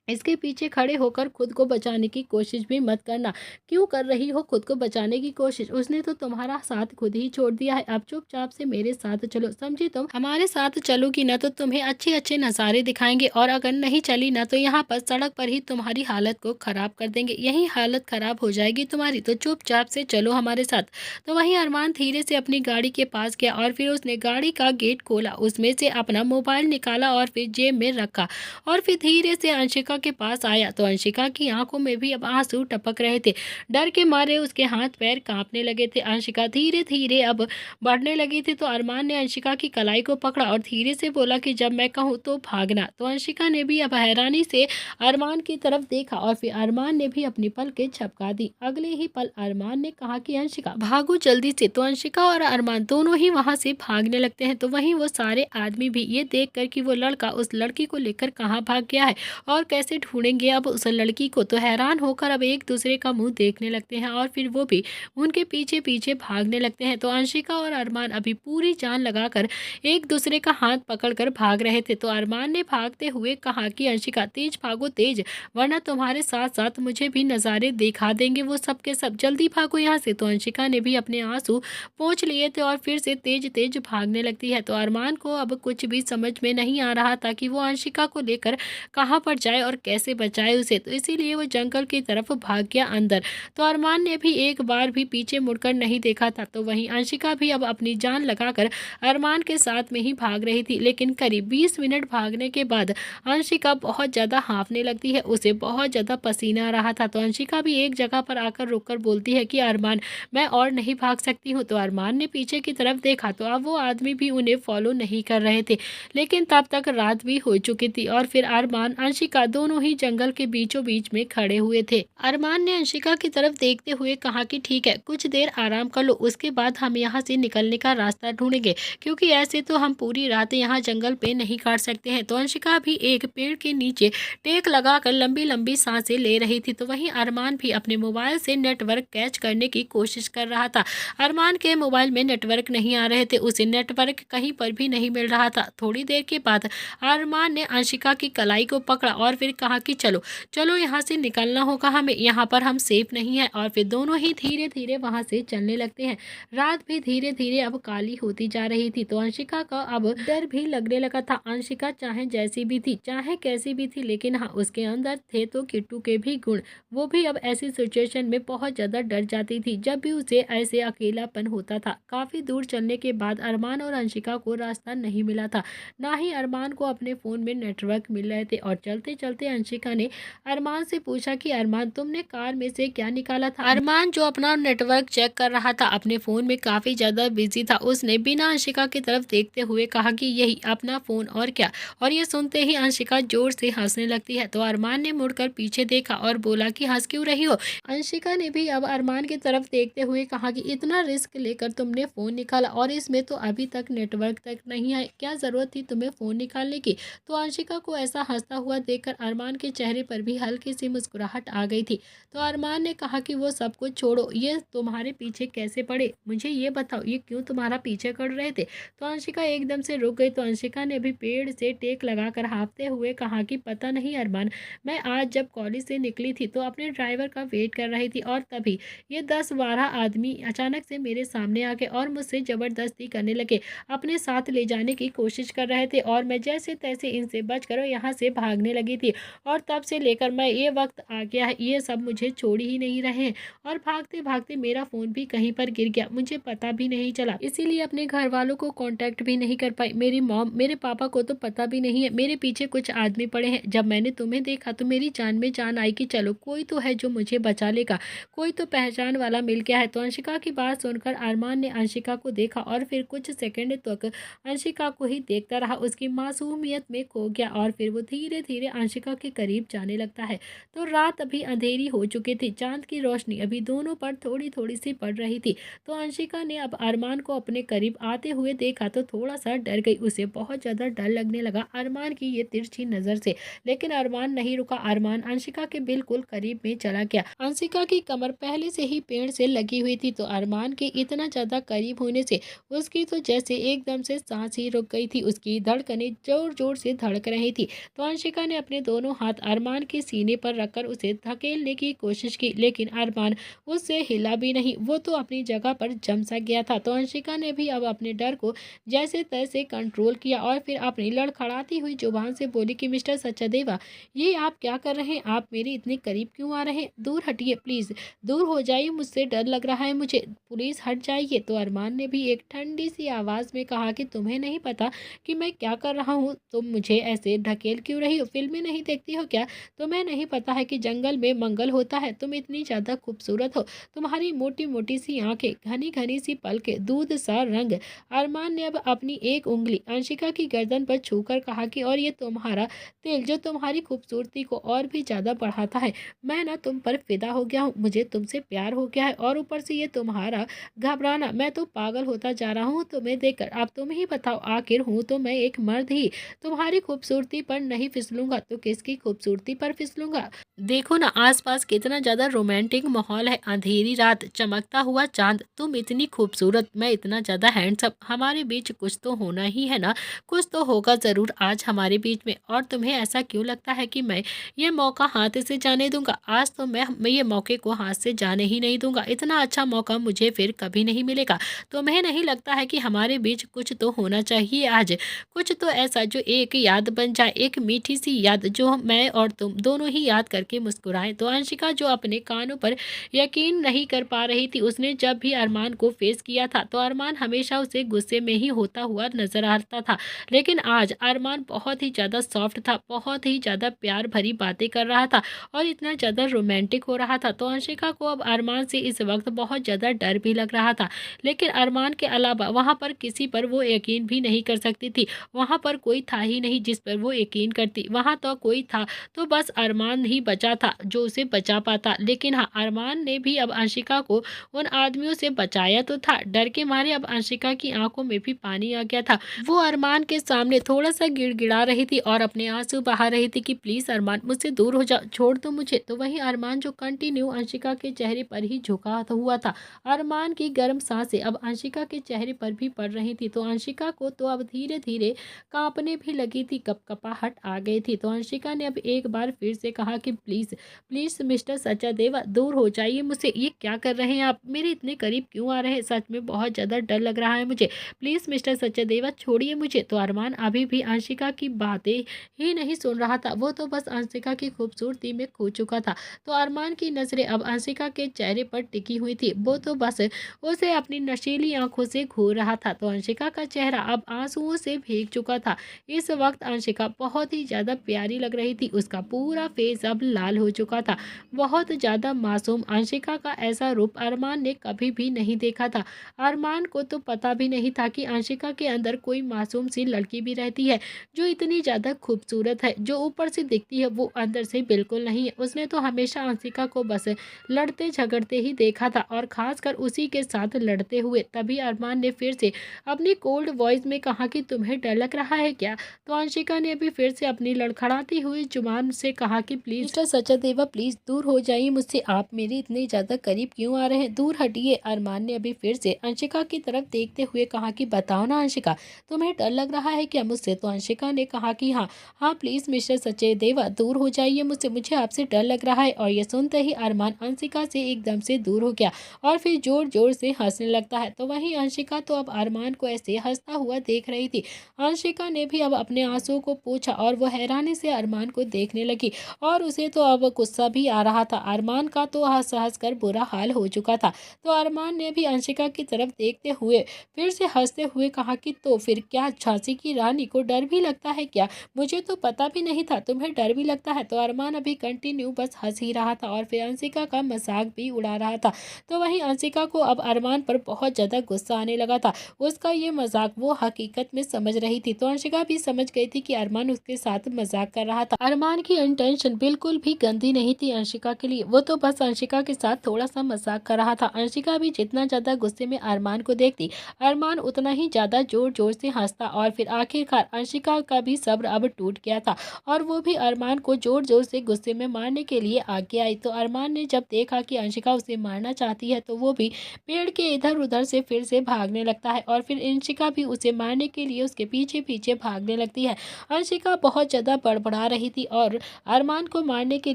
इसके पीछे खड़े होकर खुद को बचाने की कोशिश भी मत करना। क्यों कर रही हो खुद को बचाने की कोशिश? उसने तो तुम्हारा साथ खुद ही छोड़ दिया है, अब चुपचाप से मेरे साथ चलो, समझी? तुम हमारे साथ चलोगी ना तो तुम्हें अच्छे अच्छे नज़ारे दिखाएंगे, और अगर नहीं चली ना तो यहाँ पर सड़क पर ही तुम्हारी हालत को खराब कर देंगे, यही हालत खराब हो जाएगी तुम्हारी, तो चुपचाप से चलो हमारे साथ। तो वहीं अरमान धीरे से अपनी गाड़ी के पास गया और फिर उसने गाड़ी का गेट खोला, उसमें से अपना मोबाइल निकाला और फिर जेब में रखा और फिर धीरे से अंशिका के पास आया। तो अंशिका की आंखों में भी अब आंसू टपक रहे थे, डर के मारे उसके हाथ पैर कांपने लगे थे। अंशिका धीरे धीरे अब बढ़ने लगी थी। तो अरमान ने अंशिका की कलाई को पकड़ा और धीरे से बोला कि जब मैं कहूँ तो भागना। तो अंशिका ने भी अब हैरानी से अरमान की तरफ देखा और फिर अरमान ने भी अपनी पलकें झपका दी। अगले ही पल अरमान ने कहा कि अंशिका भागो जल्दी से। तो अंशिका और अरमान दोनों ही वहां से भागने लगते हैं। तो वहीं वो सारे आदमी भी ये देख कर कि वो लड़का उस लड़की को लेकर कहाँ भाग गया है और कैसे ढूंढेंगे अब उस लड़की को, तो हैरान होकर अब एक दूसरे का मुंह देखने लगते हैं और फिर वो भी उनके पीछे पीछे भागने लगते हैं। तो अंशिका और अरमान अभी पूरी जान लगाकर एक दूसरे का हाथ पकड़कर भाग रहे थे। तो अरमान ने भागते हुए कहा कि अंशिका तेज भागो तेज, वरना तुम्हारे साथ साथ मुझे भी नज़ारे दिखा देंगे वो सब के सब, जल्दी भागो यहाँ से। तो अंशिका ने भी अपने आंसू पोंछ लिए थे और फिर से तेज तेज भागने लगती है। तो अरमान को अब कुछ भी समझ में नहीं आ रहा था कि वो अंशिका को लेकर कहाँ पर जाए और कैसे बचाए उसे, तो इसीलिए वो जंगल की तरफ भाग गया अंदर। तो अरमान ने भी एक बार भी पीछे मुड़कर नहीं देखा था। तो वहीं अंशिका भी अब अपनी जान लगाकर अरमान के साथ में ही भाग रही थी, लेकिन करीब 20 मिनट भागने के बाद अंशिका बहुत ज़्यादा हाँफने लगती है, उसे बहुत ज़्यादा पसीना आ रहा था। तो अंशिका भी एक जगह पर आकर रुककर बोलती है कि अरमान, मैं और नहीं भाग सकती हूँ। तो अरमान ने पीछे की तरफ देखा तो अब वो आदमी भी उन्हें फॉलो नहीं कर रहे थे, लेकिन तब तक रात भी हो चुकी थी और फिर अरमान अंशिका दोनों ही जंगल के बीचों बीच में खड़े हुए थे। अरमान ने अंशिका की तरफ देखते हुए कहा कि ठीक है, कुछ देर आराम कर लो, उसके बाद हम यहाँ से निकलने का रास्ता ढूंढेंगे, क्योंकि ऐसे तो हम पूरी रात यहाँ जंगल पे नहीं काट सकते हैं। तो अंशिका भी एक पेड़ के नीचे टेक लगाकर लंबी लंबी सांसें ले रही थी। तो वहीं अरमान भी अपने मोबाइल से नेटवर्क कैच करने की कोशिश कर रहा था। अरमान के मोबाइल में नेटवर्क नहीं आ रहे थे, उसे नेटवर्क कहीं पर भी नहीं मिल रहा था। थोड़ी देर के बाद अरमान ने अंशिका की कलाई को पकड़ा और फिर कहा कि चलो चलो यहाँ से निकलना होगा हमें, यहाँ पर हम सेफ नहीं है। और फिर दोनों ही धीरे धीरे वहाँ से चलने लगते हैं। रात भी धीरे धीरे अब काली होती जा रही थी। तो अंशिका का अब डर भी लगने लगा था। अंशिका चाहे जैसी भी थी, चाहे कैसी भी थी, लेकिन हाँ, उसके अंदर थे तो किट्टू के भी गुण। वो भी अब ऐसी सिचुएशन में बहुत ज़्यादा डर जाती थी जब भी उसे ऐसे अकेलापन होता था। काफ़ी दूर चलने के बाद अरमान और अंशिका को रास्ता नहीं मिला था, ना ही अरमान को अपने फ़ोन में नेटवर्क मिल रहे थे और चलते चलते चलते अंशिका ने अरमान से पूछा कि अरमान, तुमने कार में से क्या निकाला था? अरमान जो अपना नेटवर्क चेक कर रहा था, अपने फ़ोन में काफ़ी ज़्यादा बिजी था, उसने बिना अंशिका की तरफ देखते हुए कहा कि यही अपना फ़ोन और क्या। और ये सुनते ही अंशिका जोर से हंसने लगती है। तो अरमान ने मुड़कर पीछे देखा और बोला कि हंस क्यों रही हो? अंशिका ने भी अब अरमान की तरफ देखते हुए कहा कि इतना रिस्क लेकर तुमने फ़ोन निकाला और इसमें तो अभी तक नेटवर्क तक नहीं आए, क्या ज़रूरत थी तुम्हें फ़ोन निकालने की? तो अंशिका को ऐसा हंसता हुआ देखकर अरमान के चेहरे पर भी हल्की सी मुस्कुराहट आ गई थी। तो अरमान ने कहा कि वो सब कुछ छोड़ो, ये तुम्हारे पीछे कैसे पड़े? मुझे ये बताओ, ये क्यों तुम्हारा पीछे कर रहे थे? तो अंशिका एकदम से रुक गई। तो अंशिका ने भी पेड़ से टेक लगाकर हाँफते हुए कहा कि पता नहीं अरमान, मैं आज जब कॉलेज से निकली थी तो अपने ड्राइवर का वेट कर रही थी और तभी ये 10-12 आदमी अचानक से मेरे सामने आ गए और मुझसे ज़बरदस्ती करने लगे। अपने साथ ले जाने की कोशिश कर रहे थे और मैं जैसे तैसे इनसे बचकर यहाँ से भागने लगी थी और तब से लेकर मैं ये वक्त आ गया है, ये सब मुझे छोड़ ही नहीं रहे हैं और भागते भागते मेरा फ़ोन भी कहीं पर गिर गया, मुझे पता भी नहीं चला, इसीलिए अपने घर वालों को कांटेक्ट भी नहीं कर पाई। मेरी मॉम, मेरे पापा को तो पता भी नहीं है मेरे पीछे कुछ आदमी पड़े हैं। जब मैंने तुम्हें देखा तो मेरी जान में जान आई कि चलो कोई तो है जो मुझे बचा लेगा, कोई तो पहचान वाला मिल गया है। तो अंशिका की बात सुनकर अरमान ने अंशिका को देखा और फिर कुछ सेकंड तक अंशिका को ही देखता रहा, उसकी मासूमियत में खो गया और फिर वो धीरे धीरे अंशिका के करीब जाने लगता है। तो रात अभी अंधेरी हो चुकी थी, चांद की रोशनी अभी दोनों पर थोड़ी थोड़ी सी पड़ रही थी। तो अंशिका ने अब अरमान को अपने करीब आते हुए देखा तो थोड़ा सा डर गई, उसे बहुत ज़्यादा डर लगने लगा अरमान की ये तिरछी नज़र से। लेकिन अरमान नहीं रुका, अरमान अंशिका के बिल्कुल करीब में चला गया। अंशिका की कमर पहले से ही पेड़ से लगी हुई थी, तो अरमान के इतना ज़्यादा करीब होने से उसकी तो जैसे एकदम से सांस ही रुक गई थी, उसकी धड़कनें जोर जोर से धड़क रही थी। तो अंशिका ने अपने दोनों हाथ अरमान के सीने पर रखकर उसे धकेलने की कोशिश की, लेकिन अरमान उससे हिला भी नहीं, वो तो अपनी जगह पर जम सा गया था। तो अंशिका ने भी अब अपने डर को जैसे तैसे कंट्रोल किया और फिर अपनी लड़खड़ाती हुई जुबान से बोली कि मिस्टर सचदेवा, ये आप क्या कर रहे हैं? आप मेरे इतने करीब क्यों आ रहे हैं? दूर हटिए प्लीज़, दूर हो जाइए, मुझसे डर लग रहा है मुझे, प्लीज़ हट जाइए। तो अरमान ने भी एक ठंडी सी आवाज़ में कहा कि तुम्हें नहीं पता कि मैं क्या कर रहा हूँ? तुम मुझे ऐसे ढकेल क्यों रही हो? फिल्में नहीं देखती हो क्या? तुम्हें नहीं पता है कि जंगल में मंगल होता है? तुम इतनी ज़्यादा खूबसूरत हो, तुम्हारी मोटी मोटी सी आंखें, घनी घनी सी पलकें, दूध सा रंग। अरमान ने अब अपनी एक उंगली अंशिका की गर्दन पर छूकर कहा कि और ये तुम्हारा तेल जो तुम्हारी खूबसूरती को और भी ज़्यादा बढ़ाता है। मैं ना तुम पर फिदा हो गया हूँ, मुझे तुमसे प्यार हो गया है और ऊपर से ये तुम्हारा घबराना, मैं तो पागल होता जा रहा हूँ तुम्हें देखकर। अब तुम ही बताओ, आखिर हूँ तो मैं एक मर्द ही, तुम्हारी खूबसूरती पर नहीं फिसलूंगा तो किसकी खूबसूरती पर फिसलूंगा? देखो ना आसपास कितना ज़्यादा रोमांटिक माहौल है, अंधेरी रात, चमकता हुआ चांद, तुम इतनी खूबसूरत, मैं इतना ज़्यादा हैंडसम, हमारे बीच कुछ तो होना ही है ना, कुछ तो होगा ज़रूर आज हमारे बीच में। और तुम्हें ऐसा क्यों लगता है कि मैं ये मौका हाथ से जाने दूंगा? आज तो मैं ये मौके को हाथ से जाने ही नहीं दूंगा, इतना अच्छा मौका मुझे फिर कभी नहीं मिलेगा। तुम्हें नहीं लगता है कि हमारे बीच कुछ तो होना चाहिए आज, कुछ तो ऐसा जो एक याद बन जाए, एक मीठी सी याद जो मैं और तुम दोनों ही याद करके मुस्कुराएं। तो अंशिका जो अपने कानों पर यकीन नहीं कर पा रही थी, उसने जब भी अरमान को फेस किया था तो अरमान हमेशा उसे गुस्से में ही होता हुआ नजर आता था, लेकिन आज अरमान बहुत ही ज़्यादा सॉफ्ट था, बहुत ही ज़्यादा प्यार भरी बातें कर रहा था और इतना ज़्यादा रोमांटिक हो रहा था। तो अंशिका को अब अरमान से इस वक्त बहुत ज़्यादा डर भी लग रहा था, लेकिन अरमान के अलावा वहाँ पर किसी पर वो यकीन भी नहीं कर सकती थी, वहाँ पर कोई था ही नहीं जिस पर वो यकीन करती, वहाँ तो कोई था तो बस अरमान ही बचा था जो उसे बचा पाता। लेकिन हाँ, अरमान ने भी अब अंशिका को उन आदमियों से बचाया तो था, डर के मारे अब अंशिका की आंखों में भी पानी आ गया था। वो अरमान के सामने थोड़ा सा गिड़गिड़ा रही थी और अपने आंसू बहा रही थी कि प्लीज अरमान, मुझसे दूर हो जाओ, छोड़ दो मुझे। तो वही अरमान जो कंटिन्यू अंशिका के चेहरे पर ही झुका हुआ था, अरमान की गर्म सांसें अब अंशिका के चेहरे पर भी पड़ रही थी। तो अंशिका को तो अब धीरे धीरे कांपने भी लगी थी, कपकपाहट आ गई थी। तो अंशिका ने अब एक बार फिर से कहा कि प्लीज प्लीज मिस्टर सचदेवा, दूर हो जाइए मुझसे, ये क्या कर रहे हैं आप, मेरे इतने करीब क्यों आ रहे हैं? सच में बहुत ज़्यादा डर लग रहा है मुझे, प्लीज़ मिस्टर सचदेवा छोड़िए मुझे। तो अरमान अभी भी अंशिका की बातें ही नहीं सुन रहा था, वो तो बस अंशिका की खूबसूरती में खो चुका था। तो अरमान की नज़रें अब अंशिका के चेहरे पर टिकी हुई थी, वो तो बस उसे अपनी नशीली आंखों से घूर रहा था। तो अंशिका का चेहरा अब आंसुओं से भीग चुका था। इस वक्त अंशिका बहुत ही ज़्यादा प्यारी लग लग रही थी, उसका पूरा फेस अब लाल हो चुका था। बहुत ज़्यादा मासूम अंशिका का ऐसा रूप अरमान ने कभी भी नहीं देखा था। अरमान को तो पता भी नहीं था कि अंशिका के अंदर कोई मासूम सी लड़की भी रहती है, जो इतनी ज़्यादा खूबसूरत है, जो ऊपर से दिखती है वो अंदर से बिल्कुल नहीं है। उसने तो हमेशा अंशिका को बस लड़ते झगड़ते ही देखा था और ख़ासकर उसी के साथ लड़ते हुए। तभी अरमान ने फिर से अपनी कोल्ड वॉइस में कहा कि तुम्हें डर लग रहा है क्या? तो अंशिका ने भी फिर से अपनी लड़खड़ाती हुई जुबान से कहा कि प्लीज़ मिस्टर सचदेवा, प्लीज़ दूर हो जाइए मुझसे, आप मेरे इतने ज़्यादा करीब क्यों आ रहे हैं? दूर हटिए। अरमान ने अभी फिर से अंशिका की तरफ देखते हुए कहा कि बताओ ना अंशिका, तुम्हें डर लग रहा है क्या मुझसे? तो अंशिका ने कहा कि हाँ, हाँ प्लीज़ मिस्टर सचदेवा, दूर हो जाइए मुझसे, मुझे आपसे डर लग रहा है। और ये सुनते ही अरमान अंशिका से एकदम से दूर हो गया और फिर ज़ोर-ज़ोर से हँसने लगता है। तो वहीं अंशिका तो अब अरमान को ऐसे हँसता हुआ देख रही थी। अंशिका ने भी अब अपने आंसुओं को पोंछा और वो हैरानी से अरमान को देखने लगी और उसे तो अब गुस्सा भी आ रहा था। अरमान का तो हँस-हँस कर बुरा हाल हो चुका था। तो अरमान ने भी अंशिका की तरफ देखते हुए फिर से हँसते हुए कहा कि तो फिर क्या झांसी की रानी को डर भी लगता है क्या? मुझे तो पता भी नहीं था, तुम्हें डर भी लगता है? तो अरमान अभी कंटिन्यू बस हँस ही रहा था और फिर अंशिका का मज़ाक भी उड़ा रहा था। तो वहीं अंशिका को अब अरमान पर बहुत ज़्यादा गुस्सा आने लगा था। उसका ये मज़ाक वो हकीकत में समझ रही थी। तो अंशिका भी समझ गई थी कि अरमान उसके साथ मज़ाक कर रहा था। अरमान की इंटेंशन बिल्कुल भी गंदी नहीं थी अंशिका के लिए, वो तो बस अंशिका के साथ थोड़ा-सा मज़ाक कर रहा था। अंशिका भी जितना ज़्यादा गुस्से में अरमान को देखती, अरमान उतना ही ज़्यादा ज़ोर-ज़ोर से हँसता और फिर आखिरकार अंशिका का भी सब्र अब टूट गया था और वो भी अरमान को ज़ोर-ज़ोर से गुस्से में मारने के लिए आगे आई। तो अरमान ने जब देखा कि अंशिका उसे मारना चाहती है तो वो भी पेड़ के इधर-उधर से फिर से भागने लगता है और फिर अंशिका भी उसे मारने के लिए उसके पीछे-पीछे भागने लगती है। अंशिका बहुत ज़्यादा बड़बड़ा रही थी और अरमान को मारने के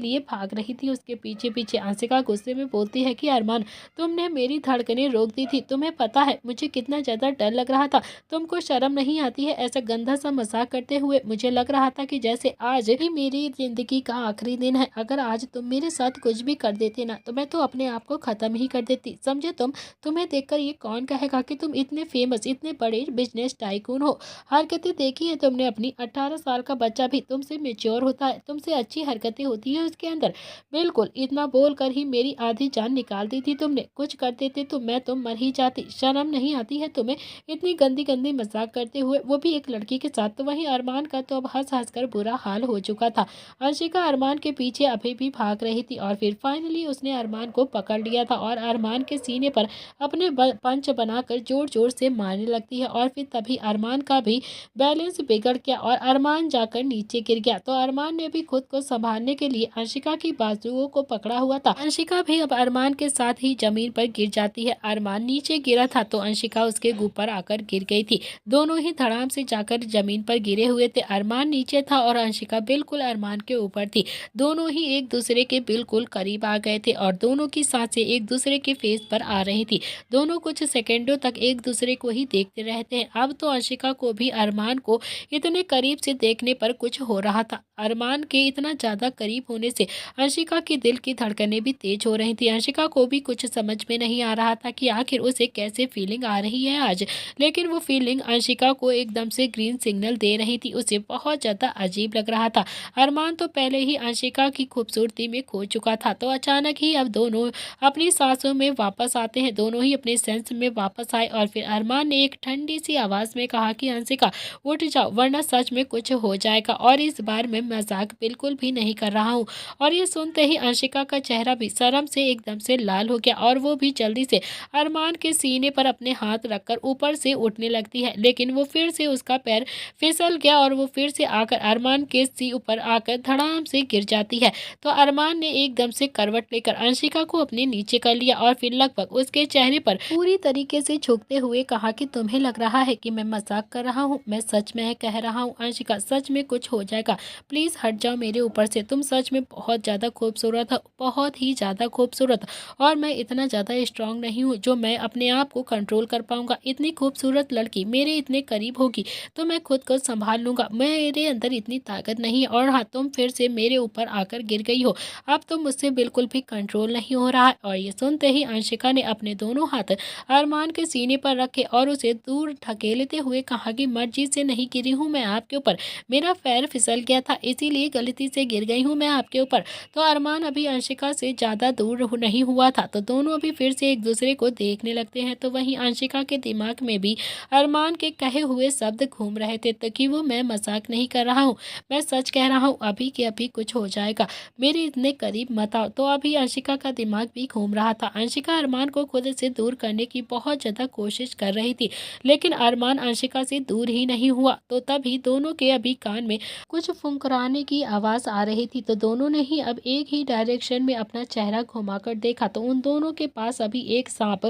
लिए भाग रही थी उसके पीछे-पीछे। अंशिका गुस्से में बोलती है कि अरमान, तुमने मेरी धड़कनें रोक दी थी, तुम्हें पता है मुझे कितना ज़्यादा डर लग रहा था, तुमको शर्म नहीं आती है ऐसा गंदा सा मज़ाक करते हुए? मुझे लग रहा था कि जैसे आज ही मेरी ज़िंदगी का आखिरी दिन है, अगर आज तुम मेरे साथ कुछ भी कर देते ना तो मैं तो अपने आप को ख़त्म ही कर देती, समझे तुम? तुम्हें देखकर ये कौन कहेगा कि तुम इतने फेमस, इतने बड़े बिजनेस टाइकून हो? हरकतें देखी है तुमने अपनी? 18 साल का बच्चा भी तुमसे मैच्योर होता है, तुमसे अच्छी हरकतें होती है उसके अंदर। बिल्कुल, इतना बोलकर ही मेरी आधी जान निकाल दी थी तुमने। कुछ कर देते तो मैं तो मर ही जाती। शर्म नहीं आती है तुम्हें इतनी गंदी-गंदी मज़ाक करते हुए, वो भी एक लड़की के साथ? तो वहीं अरमान का तो अब हँस-हँस कर बुरा हाल हो चुका था। अंशिका अरमान के पीछे अभी भी भाग रही थी और फिर फाइनली उसने अरमान को पकड़ लिया था और अरमान के सीने पर अपने पंच बनाकर जोर-जोर से मारने लगती है और फिर तभी अरमान का भी बैलेंस बिगड़ गया और अरमान जाकर नीचे गिर गया। तो अरमान ने भी खुद को संभालने के लिए अंशिका की बाजुओं को पकड़ा हुआ था। अंशिका भी अब अरमान के साथ ही जमीन पर गिर जाती है। अरमान नीचे गिरा था तो अंशिका उसके ऊपर आकर गिर गई थी। दोनों ही धड़ाम से जाकर जमीन पर गिरे हुए थे। अरमान नीचे था और अंशिका बिल्कुल अरमान के ऊपर थी। दोनों ही एक दूसरे के बिल्कुल करीब आ गए थे और दोनों की सांसें एक दूसरे के फेस पर आ रही थी। दोनों कुछ सेकंडों तक एक दूसरे को ही देखते रहते हैं। अब तो अंशिका को भी अरमान को इतने करीब से देखने पर कुछ हो रहा था। अरमान के इतना ज़्यादा करीब होने से अंशिका के दिल की धड़कनें भी तेज हो रही थी। अंशिका को भी कुछ समझ में नहीं आ रहा था कि आखिर उसे कैसे फीलिंग आ रही है आज, लेकिन वो फीलिंग अंशिका को एकदम से ग्रीन सिग्नल दे रही थी। उसे बहुत ज़्यादा अजीब लग रहा था। अरमान तो पहले ही अंशिका की खूबसूरती में खो चुका था, तो अचानक ही अब दोनों अपनी सांसों में वापस आते हैं। दोनों ही अपने सेंस में वापस आए और फिर अरमान ने एक ठंडी सी आवाज़ में कहा कि अंशिका उठ जाओ वरना सच में कुछ हो जाएगा और इस बार मैं मजाक बिल्कुल भी नहीं कर रहा हूँ। और ये सुनते ही अंशिका का चेहरा भी शर्म से एकदम से लाल हो गया और वो भी जल्दी से अरमान के सीने पर अपने हाथ रखकर ऊपर से उठने लगती है, लेकिन वो फिर से उसका पैर फिसल गया और वो फिर से आकर अरमान के सी ऊपर आकर धड़ाम से गिर जाती है। तो अरमान ने एकदम से करवट लेकर अंशिका को अपने नीचे कर लिया और फिर लगभग उसके चेहरे पर पूरी तरीके से झुकते हुए कहा कि तुम्हें लग रहा है कि मैं मजाक कर रहा हूँ? मैं सच में कह रहा हूँ अंशिका, सच में कुछ हो जाएगा, प्लीज़ हट जाओ मेरे ऊपर से। तुम सच में बहुत ज़्यादा खूबसूरत हो, बहुत ही ज़्यादा खूबसूरत, और मैं इतना ज़्यादा स्ट्रांग नहीं हूँ जो मैं अपने आप को कंट्रोल कर पाऊँगा। इतनी खूबसूरत लड़की मेरे इतने करीब होगी तो मैं खुद को संभाल लूँगा, मेरे अंदर इतनी ताकत नहीं है। और हाँ, तुम फिर से मेरे ऊपर आकर गिर गई हो, अब तो मुझसे बिल्कुल भी कंट्रोल नहीं हो रहा है। और ये सुनते ही अंशिका ने अपने दोनों हाथ अरमान के सीने पर रखे और उसे दूर ढकेलते हुए कहा कि मर्जी से नहीं गिरी हूँ मैं आपके ऊपर, मेरा पैर फिसल गया गया था, इसीलिए गलती से गिर गई हूँ मैं आपके ऊपर। तो अरमान अभी अंशिका से ज़्यादा दूर नहीं हुआ था, तो दोनों अभी फिर से एक दूसरे को देखने लगते हैं। तो वहीं अंशिका के दिमाग में भी अरमान के कहे हुए शब्द घूम रहे थे, तो कि वो मैं मजाक नहीं कर रहा हूँ, मैं सच कह रहा हूँ, अभी के अभी कुछ हो जाएगा, मेरे इतने करीब मत आओ। तो अभी अंशिका का दिमाग भी घूम रहा था। अंशिका अरमान को खुद से दूर करने की बहुत ज़्यादा कोशिश कर रही थी, लेकिन अरमान अंशिका से दूर ही नहीं हुआ। तो तभी दोनों के अभी कान में कुछ फुंकराने की आवाज़ आ रही थी, तो दोनों ने ही अब एक ही डायरेक्शन में अपना चेहरा घुमाकर देखा, तो उन दोनों के पास अभी एक सांप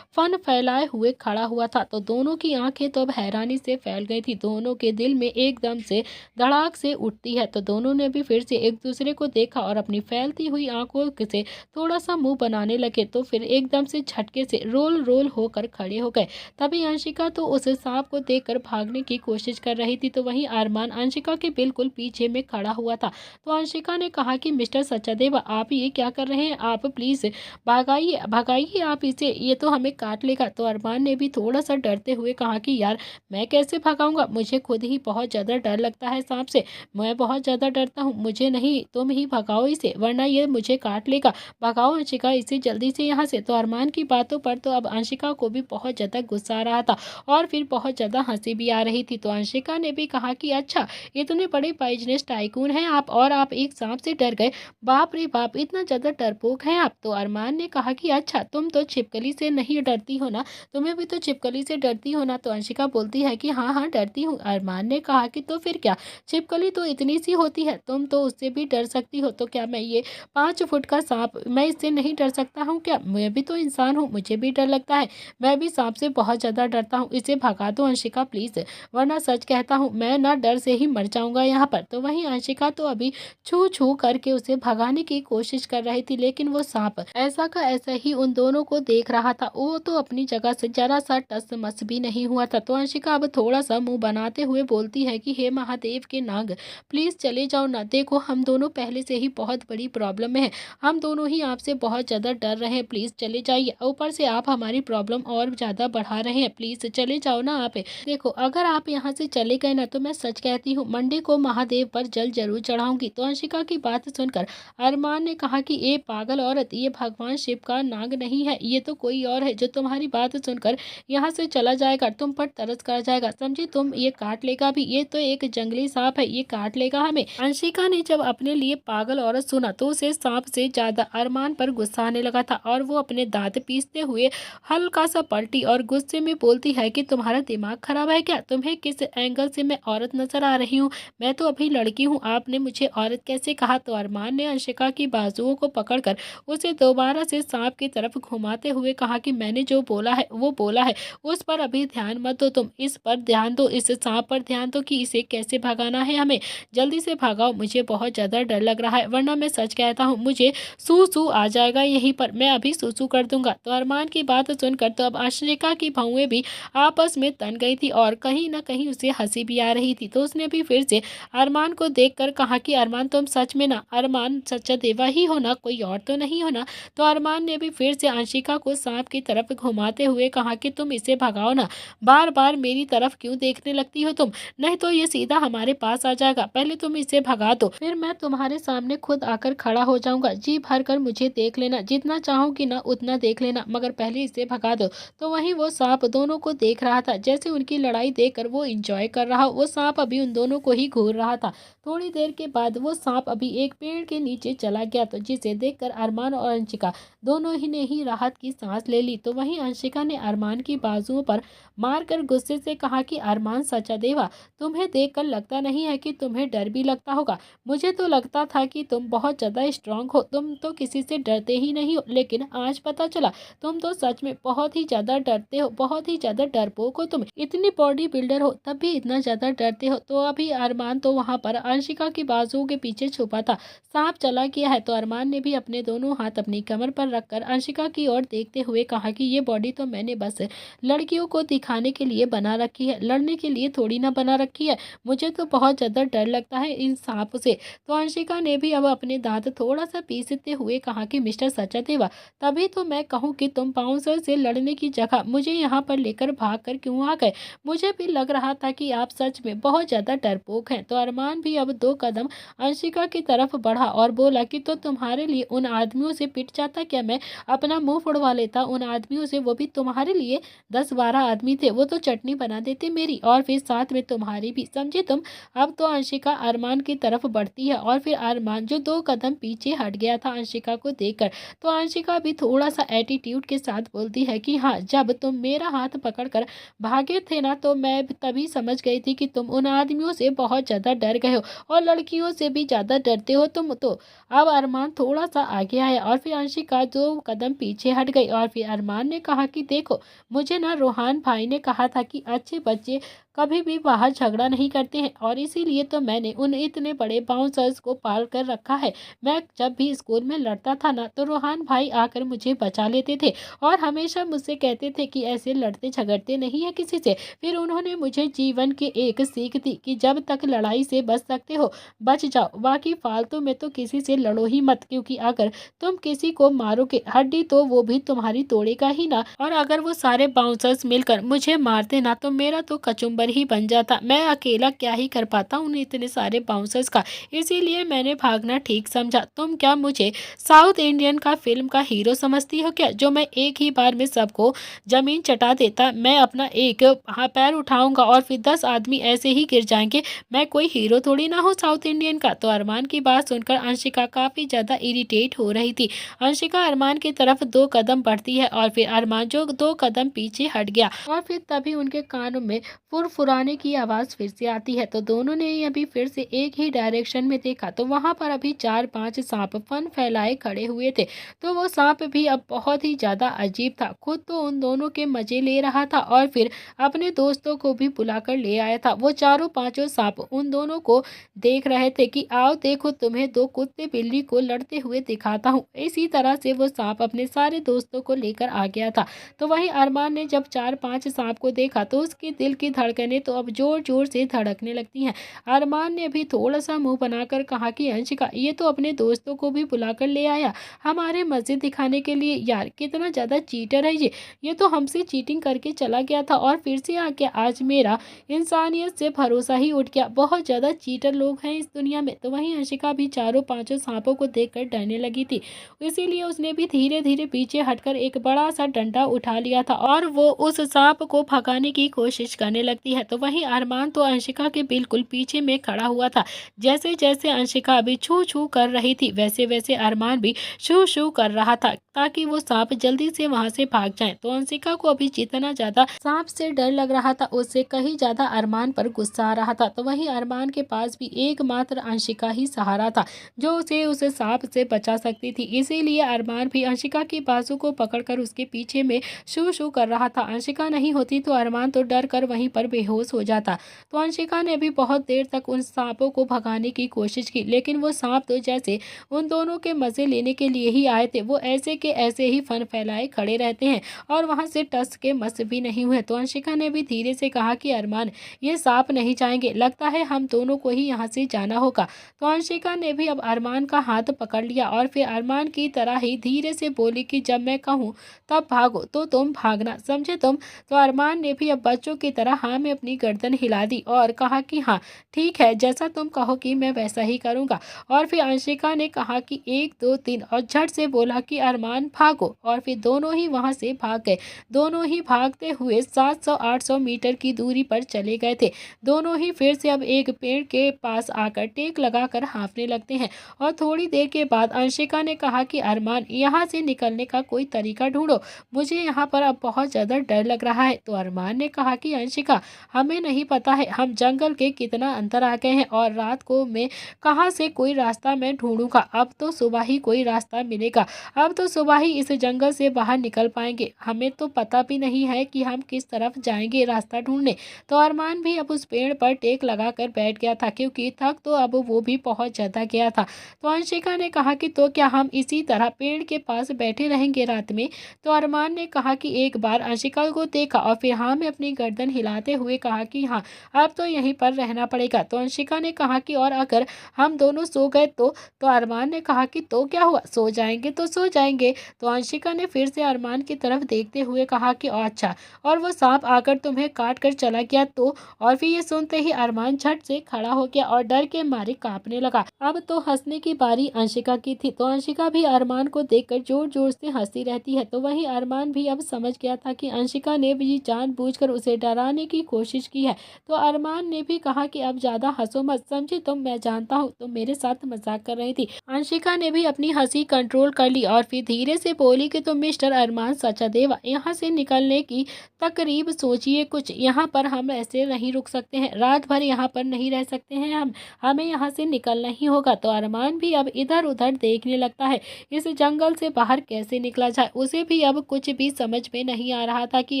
फन फैलाए हुए खड़ा हुआ था। तो दोनों की आंखें तो अब हैरानी से फैल गई थी, दोनों के दिल में एकदम से धड़ाक से उठती है। तो दोनों ने भी फिर से एक दूसरे को देखा और अपनी फैलती हुई आंखों से थोड़ा सा मुंह बनाने लगे, तो फिर एकदम से झटके से रोल रोल होकर खड़े हो गए। तभी अंशिका तो उस सांप को देखकर भागने की कोशिश कर रही थी, तो वहीं अरमान अंशिका के बिल्कुल पीछे में खड़ा हुआ था। तो अंशिका ने कहा कि मिस्टर सचदेवा, आप ये क्या कर रहे हैं, आप प्लीज भागाइए भागाइए आप इसे, ये तो हमें काट लेगा। तो अरमान ने भी थोड़ा सा डरते हुए कहा कि यार मैं कैसे भगाऊंगा, मुझे खुद ही बहुत ज़्यादा डर लगता है सांप से, मैं बहुत ज़्यादा डरता हूँ, मुझे नहीं, तुम ही भगाओ इसे वरना ये मुझे काट लेगा, भगाओ अंशिका इसे जल्दी से यहाँ से। तो अरमान की बातों पर तो अब अंशिका को भी बहुत ज़्यादा गुस्सा आ रहा था और फिर बहुत ज़्यादा हंसी भी आ रही थी। तो अंशिका ने भी कहा कि अच्छा, इतने बड़े बिजनेस टाइकून हैं आप और आप एक सांप से डर गए, बाप रे बाप, इतना ज़्यादा डरपोक हैं आप। तो अरमान ने कहा कि अच्छा, तुम तो छिपकली से नहीं डरती हो ना, तुम्हें भी तो छिपकली से डरती हो ना। तो अंशिका बोलती है कि हाँ हाँ डरती हूँ। अरमान ने कहा कि तो फिर क्या, छिपकली तो इतनी सी होती है, तुम तो उससे भी डर सकती हो, तो क्या मैं ये 5 फुट का सांप, मैं इससे नहीं डर सकता हूँ क्या, मैं भी तो इंसान हूँ, मुझे भी डर लगता है, मैं भी सांप से बहुत ज़्यादा डरता हूँ, इसे भगा दो अंशिका प्लीज़, वरना सच कहता हूँ मैं ना डर से ही मर जाऊँगा यहाँ पर। तो वहीं अंशिका तो अभी छू छू करके उसे भगाने की कोशिश कर रही थी, लेकिन वो सांप ऐसा का ऐसा ही उन दोनों को देख रहा था, वो तो अपनी जगह से जरा सा टस मस भी नहीं हुआ था। तो अंशिका अब थोड़ा सा मुंह बनाते हुए बोलती है कि हे महादेव के नाग, प्लीज़ चले जाओ ना, देखो हम दोनों पहले से ही बहुत बड़ी प्रॉब्लम में हैं, हम दोनों ही आपसे बहुत ज़्यादा डर रहे हैं, प्लीज़ चले जाइए, ऊपर से आप हमारी प्रॉब्लम और ज़्यादा बढ़ा रहे हैं, प्लीज़ चले जाओ ना आप। देखो अगर आप यहाँ से चले गए ना, तो मैं सच कहती हूँ मंडे को महादेव पर जल जरूर चढ़ाऊंगी। तो अंशिका की बात सुनकर अरमान ने कहा कि ये पागल औरत, ये भगवान शिव का नाग नहीं है, ये तो कोई और है जो तुम्हारी बात सुनकर यहाँ से चला जाएगा, तुम पर तरस कर जाएगा, समझी तुम, ये काट लेगा भी, ये तो एक जंगली सांप है, ये काट लेगा हमें। अंशिका ने जब अपने लिए पागल औरत सुना, तो उसे सांप से ज्यादा अरमान पर गुस्सा आने लगा था और वो अपने दांत पीसते हुए हल्का सा पलटी और गुस्से में बोलती है कि तुम्हारा दिमाग खराब है क्या, तुम्हें किस एंगल से मैं औरत नजर आ रही हूँ, मैं तो अभी लड़की हूँ, आपने मुझे औरत कैसे कहा। तो अरमान ने अंशिका की बाजुओं को पकड़कर उसे दोबारा से सांप की तरफ घुमाते हुए कहा कि मैंने जो बोला है वो बोला है, उस पर अभी ध्यान मत दो, तुम इस पर ध्यान दो, इस सांप पर ध्यान दो कि इसे कैसे भगाना है हमें, जल्दी से भगाओ, मुझे बहुत ज़्यादा डर लग रहा है, वरना मैं सच कहता हूँ मुझे सू आ जाएगा यहीं पर, मैं अभी सू कर दूंगा। तो अरमान की बात सुनकर तो अब अंशिका की भौएं भी आपस में तन गई थी और कहीं ना कहीं उसे हंसी भी आ रही थी। तो उसने भी फिर से अरमान को देखकर कहा कि अरमान तुम सच में ना अरमान सचदेवा ही हो ना, कोई और तो नहीं हो ना। तो अरमान ने भी फिर से अंशिका को सांप की तरफ घुमाते हुए कहा कि तुम इसे भगाओ ना, बार बार मेरी तरफ क्यों देखने लगती हो तुम, नहीं तो ये सीधा हमारे पास आ जाएगा, पहले तुम इसे भगा दो, फिर मैं तुम्हारे सामने खुद आकर खड़ा हो जाऊंगा, जी भर कर मुझे देख लेना, जितना चाहूंगी ना उतना देख लेना, मगर पहले इसे भगा दो। तो वहीं वो सांप दोनों को देख रहा था, जैसे उनकी लड़ाई देखकर वो इंजॉय कर रहा, वो सांप अभी उन दोनों को ही घूर रहा था। थोड़ी देर के बाद वो सांप अभी एक पेड़ के नीचे चला गया, तो जिसे देखकर अरमान और अंशिका दोनों ही ने ही राहत की सांस ले ली। तो वहीं अंशिका ने अरमान की बाजुओं पर मारकर गुस्से से कहा कि अरमान सचदेवा, तुम्हें देखकर लगता नहीं है कि तुम्हें डर भी लगता होगा, मुझे तो लगता था कि तुम बहुत ज़्यादा स्ट्रांग हो, तुम तो किसी से डरते ही नहीं हो, लेकिन आज पता चला तुम तो सच में बहुत ही ज़्यादा डरते हो, बहुत ही ज़्यादा डरपोक हो, तुम इतनी बॉडी बिल्डर हो तब भी इतना ज़्यादा डरते हो। तो अभी अरमान तो वहाँ पर अंशिका की बाजुओं के पीछे छुपा था, सांप चला गया है। तो अरमान ने भी अपने दोनों हाथ अपनी कमर पर रखकर अंशिका की ओर देखते हुए कहा कि ये बॉडी तो मैंने बस लड़कियों को दिखाने के लिए बना रखी है, लड़ने के लिए थोड़ी ना बना रखी है, मुझे तो बहुत ज़्यादा डर लगता है इन सांप से। तो अंशिका ने भी अब अपने दांत थोड़ा सा पीसते हुए कहा कि मिस्टर सचदेवा, तभी तो मैं कहूँ कि तुम बाउंसर से लड़ने की जगह मुझे यहाँ पर लेकर भाग कर क्यों आ गए, मुझे भी लग रहा था कि आप सच में बहुत ज़्यादा डरपोक हैं। तो अरमान अरमान भी अब 2 कदम अंशिका की तरफ बढ़ा और बोला कि तो तुम्हारे लिए उन आदमियों से पिट जाता क्या मैं? अपना मुँह फुड़वा लेता उन आदमियों से, वो भी तुम्हारे लिए 10-12 आदमी थे, वो तो चटनी बना देते मेरी और फिर साथ में तुम्हारी भी, समझे तुम? अब तो अंशिका अरमान की तरफ बढ़ती है और फिर अरमान जो 2 कदम पीछे हट गया था अंशिका को देखकर, तो अंशिका भी थोड़ा-सा एटीट्यूड के साथ बोलती है कि हाँ, जब तुम मेरा हाथ पकड़कर भागे थे ना, तो मैं तभी समझ गई थी कि तुम उन आदमियों से बहुत ज़्यादा डर गए हो और लड़कियों से भी ज़्यादा डरते हो तुम तो। अब अरमान थोड़ा-सा आगे आया और फिर अंशिका 2 कदम पीछे हट गई और फिर अरमान ने कहा कि देखो, मुझे ना रोहान भाई ने कहा था कि अच्छे बच्चे कभी भी बाहर झगड़ा नहीं करते हैं और इसीलिए तो मैंने उन इतने बड़े बाउंसर्स को पाल कर रखा है। मैं जब भी स्कूल में लड़ता था ना, तो रोहान भाई आकर मुझे बचा लेते थे और हमेशा मुझसे कहते थे कि ऐसे लड़ते झगड़ते नहीं है किसी से। फिर उन्होंने मुझे जीवन की एक सीख दी कि जब तक लड़ाई से बच सकते हो बच जाओ, बाकी फालतू में तो किसी से लड़ो ही मत, क्योंकि अगर तुम किसी को मारोगे हड्डी तो वो भी तुम्हारी तोड़ेगा ही ना, और अगर वो सारे बाउंसर्स मिलकर मुझे मारते ना, तो मेरा तो कचुम्बर ही बन जाता। मैं अकेला क्या ही कर पाता उन इतने सारे बाउंसर्स का, इसीलिए मैंने भागना ठीक समझा। तुम क्या मुझे साउथ इंडियन का फिल्म का हीरो समझती हो क्या, जो मैं एक ही बार में सबको जमीन चटा देता? मैं अपना एक पैर उठाऊंगा और फिर 10 आदमी ऐसे ही गिर जाएंगे। मैं कोई हीरो थोड़ी ना हूँ साउथ इंडियन का। तो अरमान की बात सुनकर अंशिका काफी ज्यादा इरिटेट हो रही थी। अंशिका अरमान की तरफ 2 कदम बढ़ती है और फिर अरमान जो 2 कदम पीछे हट गया और फिर तभी उनके कानों में फुरफुराने की आवाज फिर से आती है। तो दोनों ने ही अभी फिर से एक ही डायरेक्शन में देखा, तो वहां पर अभी 4-5 सांप फन फैलाए खड़े हुए थे। तो वो सांप भी अब बहुत ही ज्यादा अजीब था, खुद तो उन दोनों के मजे ले रहा था और फिर अपने दोस्तों को भी बुलाकर ले आया था। वो चारों पांचों सांप उन दोनों को देख रहे थे कि आओ देखो, तुम्हें 2 कुत्ते बिल्ली को लड़ते हुए दिखाता हूँ। इसी तरह से वो सांप अपने सारे दोस्तों को लेकर आ गया था। तो वहीं अरमान ने जब 4-5 सांप को देखा, तो उसके दिल की धड़कनें तो अब जोर जोर से धड़कने लगती हैं। अरमान ने भी थोड़ा सा मुंह बनाकर कहा कि अंशिका, ये तो अपने दोस्तों को भी बुलाकर ले आया हमारे मजे दिखाने के लिए। यार कितना ज्यादा चीटर है ये तो हमसे चीटिंग करके चला गया था और फिर से आके आज मेरा इंसानियत से भरोसा ही उठ गया। बहुत ज्यादा चीटर लोग हैं इस दुनिया में। तो वहीं अंशिका भी चारों पांचों सांपों को देखकर डरने लगी थी, इसीलिए उसने भी धीरे धीरे पीछे हटकर एक बड़ा सा डंडा उठा लिया था और वो उस सांप को भगाने की कोशिश करने लगती है। तो वहीं अरमान तो अंशिका के बिल्कुल पीछे में खड़ा हुआ था। जैसे जैसे अंशिका अभी छू छू कर रही थी, वैसे वैसे अरमान भी शू शू कर रहा था ताकि वो सांप जल्दी से वहां से भाग जाए। तो अंशिका को अभी जितना ज्यादा सांप से डर लग रहा था, उससे कहीं ज्यादा अरमान पर गुस्सा आ रहा था। तो वहीं अरमान के पास भी एकमात्र अंशिका ही सहारा था, जो उसे सांप से बचा सकती थी। इसीलिए अरमान भी अंशिका की बाजू को पकड़कर उसके पीछे में शू शू कर रहा था। अंशिका नहीं होती तो अरमान तो डर कर वहीं पर बेहोश हो जाता। तो अंशिका ने भी बहुत देर तक उन सांपों को भगाने की कोशिश की, लेकिन वो सांप तो जैसे उन दोनों के मजे लेने के लिए ही आए थे। वो ऐसे के ऐसे ही फन फैलाए खड़े रहते हैं और वहां से टस के मस भी नहीं हुए। तो अंशिका ने भी धीरे से कहा कि अरमान, ये सांप नहीं जाएंगे, लगता है हम दोनों को ही यहाँ से जाना होगा। तो अंशिका ने भी अब अरमान का हाथ पकड़ लिया और फिर अरमान की तरह ही धीरे से बोली कि जब मैं कहूँ तब भागो तो तुम भागना, समझे तुम? तो अरमान ने भी अब बच्चों की तरह हाँ में अपनी गर्दन हिला दी और कहा कि हाँ ठीक है, जैसा तुम कहोगी मैं वैसा ही करूँगा। और फिर अंशिका ने कहा कि 1 2 3 और झट से बोला कि अरमान भागो, और फिर दोनों ही वहां से भाग गए। दोनों ही भागते हुए 700-800 मीटर की दूरी पर चले गए थे। दोनों ही फिर से अब एक पेड़ के पास आकर टेक लगाकर हाँफने लगते हैं। और थोड़ी देर के बाद अंशिका ने कहा कि अरमान, यहाँ से निकलने का कोई तरीका ढूंढो, मुझे यहाँ पर अब बहुत ज़्यादा डर लग रहा है। तो अरमान ने कहा कि अंशिका, हमें नहीं पता है हम जंगल के कितना अंदर आ गए हैं और रात को मैं कहाँ से कोई रास्ता मैं ढूंढूंगा। अब तो सुबह ही कोई रास्ता मिलेगा, अब तो सुबह ही इस जंगल से बाहर निकल पाएंगे। हमें तो पता भी नहीं है कि हम किस तरफ जाएंगे रास्ता ढूंढने। तो अरमान भी अब उस पेड़ पर टेक लगाकर बैठ गया था, क्योंकि थक तो अब वो भी बहुत ज़्यादा गया था। तो अंशिका ने कहा कि तो क्या हम इसी तरह पेड़ के पास बैठे रहेंगे रात में? तो अरमान ने कहा कि एक बार अंशिका को देखा और फिर हाँ में अपनी गर्दन हिलाते हुए कहा कि हाँ अब तो यहीं पर रहना पड़ेगा। तो अंशिका ने कहा कि और अगर हम दोनों सो गए तो अरमान ने कहा कि तो क्या हुआ, सो जाएंगे तो सो जाएंगे। तो अंशिका ने फिर से अरमान की तरफ देखते हुए कहा कि अच्छा, और वो सांप आकर तुम्हें काट कर चला गया तो? और फिर ये सुनते ही अरमान झट से खड़ा हो गया और डर के मारे कांपने लगा। अब तो हंसने की बारी अंशिका की थी, तो अंशिका भी अरमान को देखकर जोर जोर से हंसती रहती है। तो वहीं अरमान भी अब समझ गया था कि अंशिका ने भी जानबूझकर उसे डराने की कोशिश की है। तो अरमान ने भी कहा कि अब ज्यादा हंसो मत, समझी तुम, मैं जानता हूँ तुम मेरे साथ मजाक कर रही थी। अंशिका ने भी अपनी हंसी कंट्रोल कर ली और फिर धीरे से बोली कि तुम मिस्टर अरमान सचादेवा यहाँ से निकलने की तकरीब सोचिए कुछ। यहाँ पर हम ऐसे नहीं रुक सकते हैं, रात भर यहाँ पर नहीं रह सकते हैं हमें यहाँ से निकलना ही होगा। तो अरमान भी अब इधर उधर देखने लगता है, इस जंगल से बाहर कैसे निकला जाए। उसे भी अब कुछ भी समझ में नहीं आ रहा था कि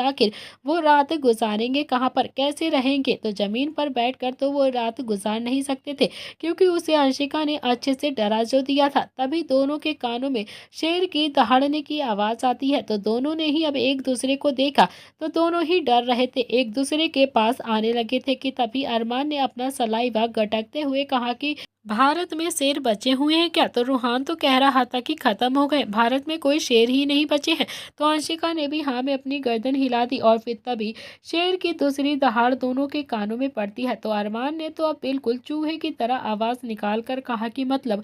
आखिर वो रात गुजारेंगे कहाँ पर, कैसे रहेंगे। तो जमीन पर बैठकर तो वो रात गुजार नहीं सकते थे, क्योंकि उसे अंशिका ने अच्छे से डरा जो दिया था। तभी दोनों के कानों में शेर की दहाड़ने की आवाज आती है। तो दोनों ने ही अब एक दूसरे को देखा, तो दोनों ही डर रहे थे, एक दूसरे के पास आने लगे थे कि तभी अरमान ने अपना सलाइवा गटकते हुए कहा कि भारत में शेर बचे हुए हैं क्या। तो रूहान तो कह रहा था कि खत्म हो गए, भारत में कोई शेर ही नहीं बचे हैं। तो अंशिका ने भी हाँ में अपनी गर्दन हिला दी और फिर तभी शेर की दूसरी दहाड़ दोनों के कानों में पड़ती है। तो अरमान ने तो अब बिल्कुल चूहे की तरह आवाज निकाल कर कहा कि मतलब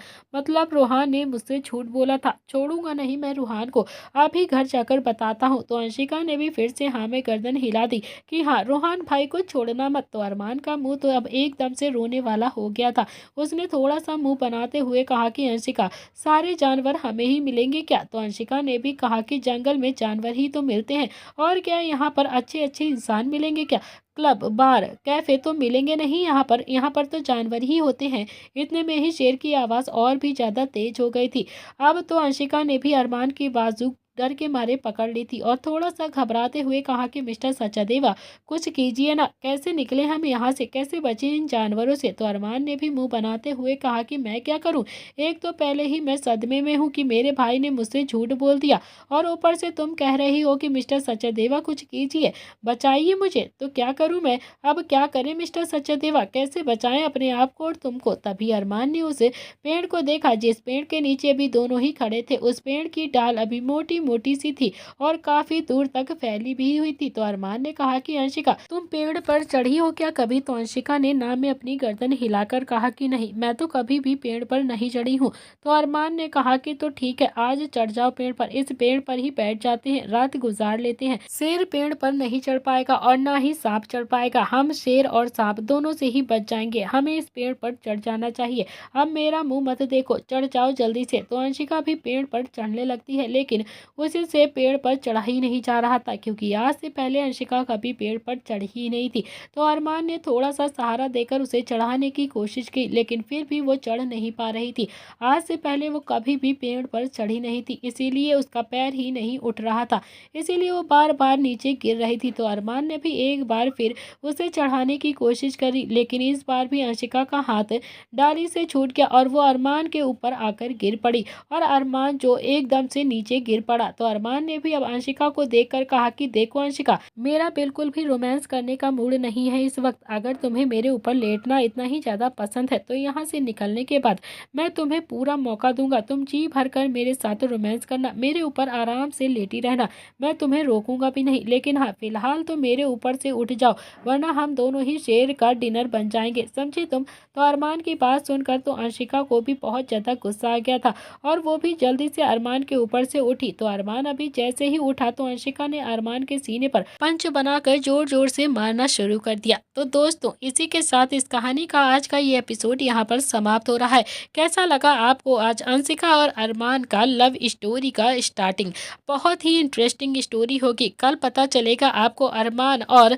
रूहान ने मुझसे झूठ बोला था, छोड़ूंगा नहीं मैं रूहान को, अभी घर जाकर बताता हूँ। तो अंशिका ने भी फिर से हाँ में गर्दन हिला दी कि हाँ रूहान भाई को छोड़ना मत। तो अरमान का मुंह तो अब एकदम से रोने वाला हो गया था। उसने थोड़ा सा मुंह बनाते हुए कहा कि अंशिका, सारे जानवर हमें ही मिलेंगे क्या। तो अंशिका ने भी कहा कि जंगल में जानवर ही तो मिलते हैं, और क्या यहाँ पर अच्छे अच्छे इंसान मिलेंगे क्या, क्लब बार कैफे तो मिलेंगे नहीं यहाँ पर तो जानवर ही होते हैं। इतने में ही शेर की आवाज़ और भी ज़्यादा तेज हो गई थी। अब तो अंशिका ने भी अरमान की बाजू डर के मारे पकड़ ली थी और थोड़ा सा घबराते हुए कहा कि मिस्टर सचादेवा, कुछ कीजिए ना, कैसे निकले हम यहाँ से, कैसे बचे इन जानवरों से। तो अरमान ने भी मुंह बनाते हुए कहा कि मैं क्या करूँ, एक तो पहले ही मैं सदमे में हूँ कि मेरे भाई ने मुझसे झूठ बोल दिया, और ऊपर से तुम कह रही हो कि मिस्टर सचादेवा कुछ कीजिए, बचाइए मुझे। तो क्या करूँ मैं, अब क्या करें मिस्टर सचादेवा, कैसे बचाएं अपने आप को और तुमको। तभी अरमान ने उस पेड़ को देखा जिस पेड़ के नीचे अभी दोनों ही खड़े थे। उस पेड़ की डाल अभी मोटी मोटी सी थी और काफी दूर तक फैली भी हुई थी। तो अरमान ने कहा कि अंशिका, तुम पेड़ पर चढ़ी हो क्या कभी। तो अंशिका ने ना में अपनी गर्दन हिलाकर कहा कि नहीं, मैं तो कभी भी पेड़ पर नहीं चढ़ी हूँ। तो अरमान ने कहा कि तो ठीक है, आज चढ़ जाओ पेड़ पर, इस पेड़ पर ही बैठ जाते हैं, रात गुजार लेते हैं। शेर पेड़ पर नहीं चढ़ पाएगा और ना ही सांप चढ़ पाएगा, हम शेर और सांप दोनों से ही बच जाएंगे, हमें इस पेड़ पर चढ़ जाना चाहिए। अब मेरा मुंह मत देखो, चढ़ जाओ जल्दी से। तो अंशिका भी पेड़ पर चढ़ने लगती है, लेकिन उसी से पेड़ पर चढ़ा ही नहीं जा रहा था, क्योंकि आज से पहले अंशिका कभी पेड़ पर चढ़ी ही नहीं थी। तो अरमान ने थोड़ा सा सहारा देकर उसे चढ़ाने की कोशिश की, लेकिन फिर भी वो चढ़ नहीं पा रही थी। आज से पहले वो कभी भी पेड़ पर चढ़ी नहीं थी, इसीलिए उसका पैर ही नहीं उठ रहा था, इसीलिए वो बार बार नीचे गिर रही थी। तो अरमान ने भी एक बार फिर उसे चढ़ाने की कोशिश करी, लेकिन इस बार भी अंशिका का हाथ डाली से छूट गया और वो अरमान के ऊपर आकर गिर पड़ी, और अरमान जो एकदम से नीचे गिर पड़ा। तो अरमान ने भी अब अंशिका को देखकर कहा कि देखो अंशिका, मेरा बिल्कुल भी रोमांस करने का मूड नहीं है इस वक्त, अगर तुम्हें मेरे ऊपर लेटना इतना ही ज्यादा पसंद है तो यहाँ से निकलने के बाद मैं तुम्हें पूरा मौका दूंगा, तुम जी भर कर मेरे साथ रोमांस करना, मेरे ऊपर आराम से लेटी रहना, मैं तुम्हें रोकूंगा भी नहीं। लेकिन हाँ, फिलहाल तो मेरे ऊपर से उठ जाओ, वरना हम दोनों ही शेर का डिनर बन जाएंगे, समझे तुम। तो अरमान की बात सुनकर तो अंशिका को भी बहुत ज्यादा गुस्सा आ गया था, और वो भी जल्दी से अरमान के ऊपर से उठी। तो अरमान अभी जैसे ही उठा तो अंशिका ने अरमान के सीने पर पंच बनाकर जोर जोर से मारना शुरू कर दिया। तो दोस्तों, इसी के साथ इस कहानी का आज का ये एपिसोड यहाँ पर समाप्त हो रहा है। कैसा लगा आपको आज अंशिका और अरमान का लव स्टोरी का स्टार्टिंग। बहुत ही इंटरेस्टिंग स्टोरी होगी, कल पता चलेगा आपको अरमान और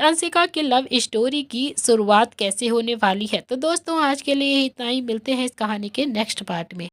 अंशिका की लव स्टोरी की शुरुआत कैसे होने वाली है। तो दोस्तों, आज के लिए इतना ही, मिलते हैं इस कहानी के नेक्स्ट पार्ट में।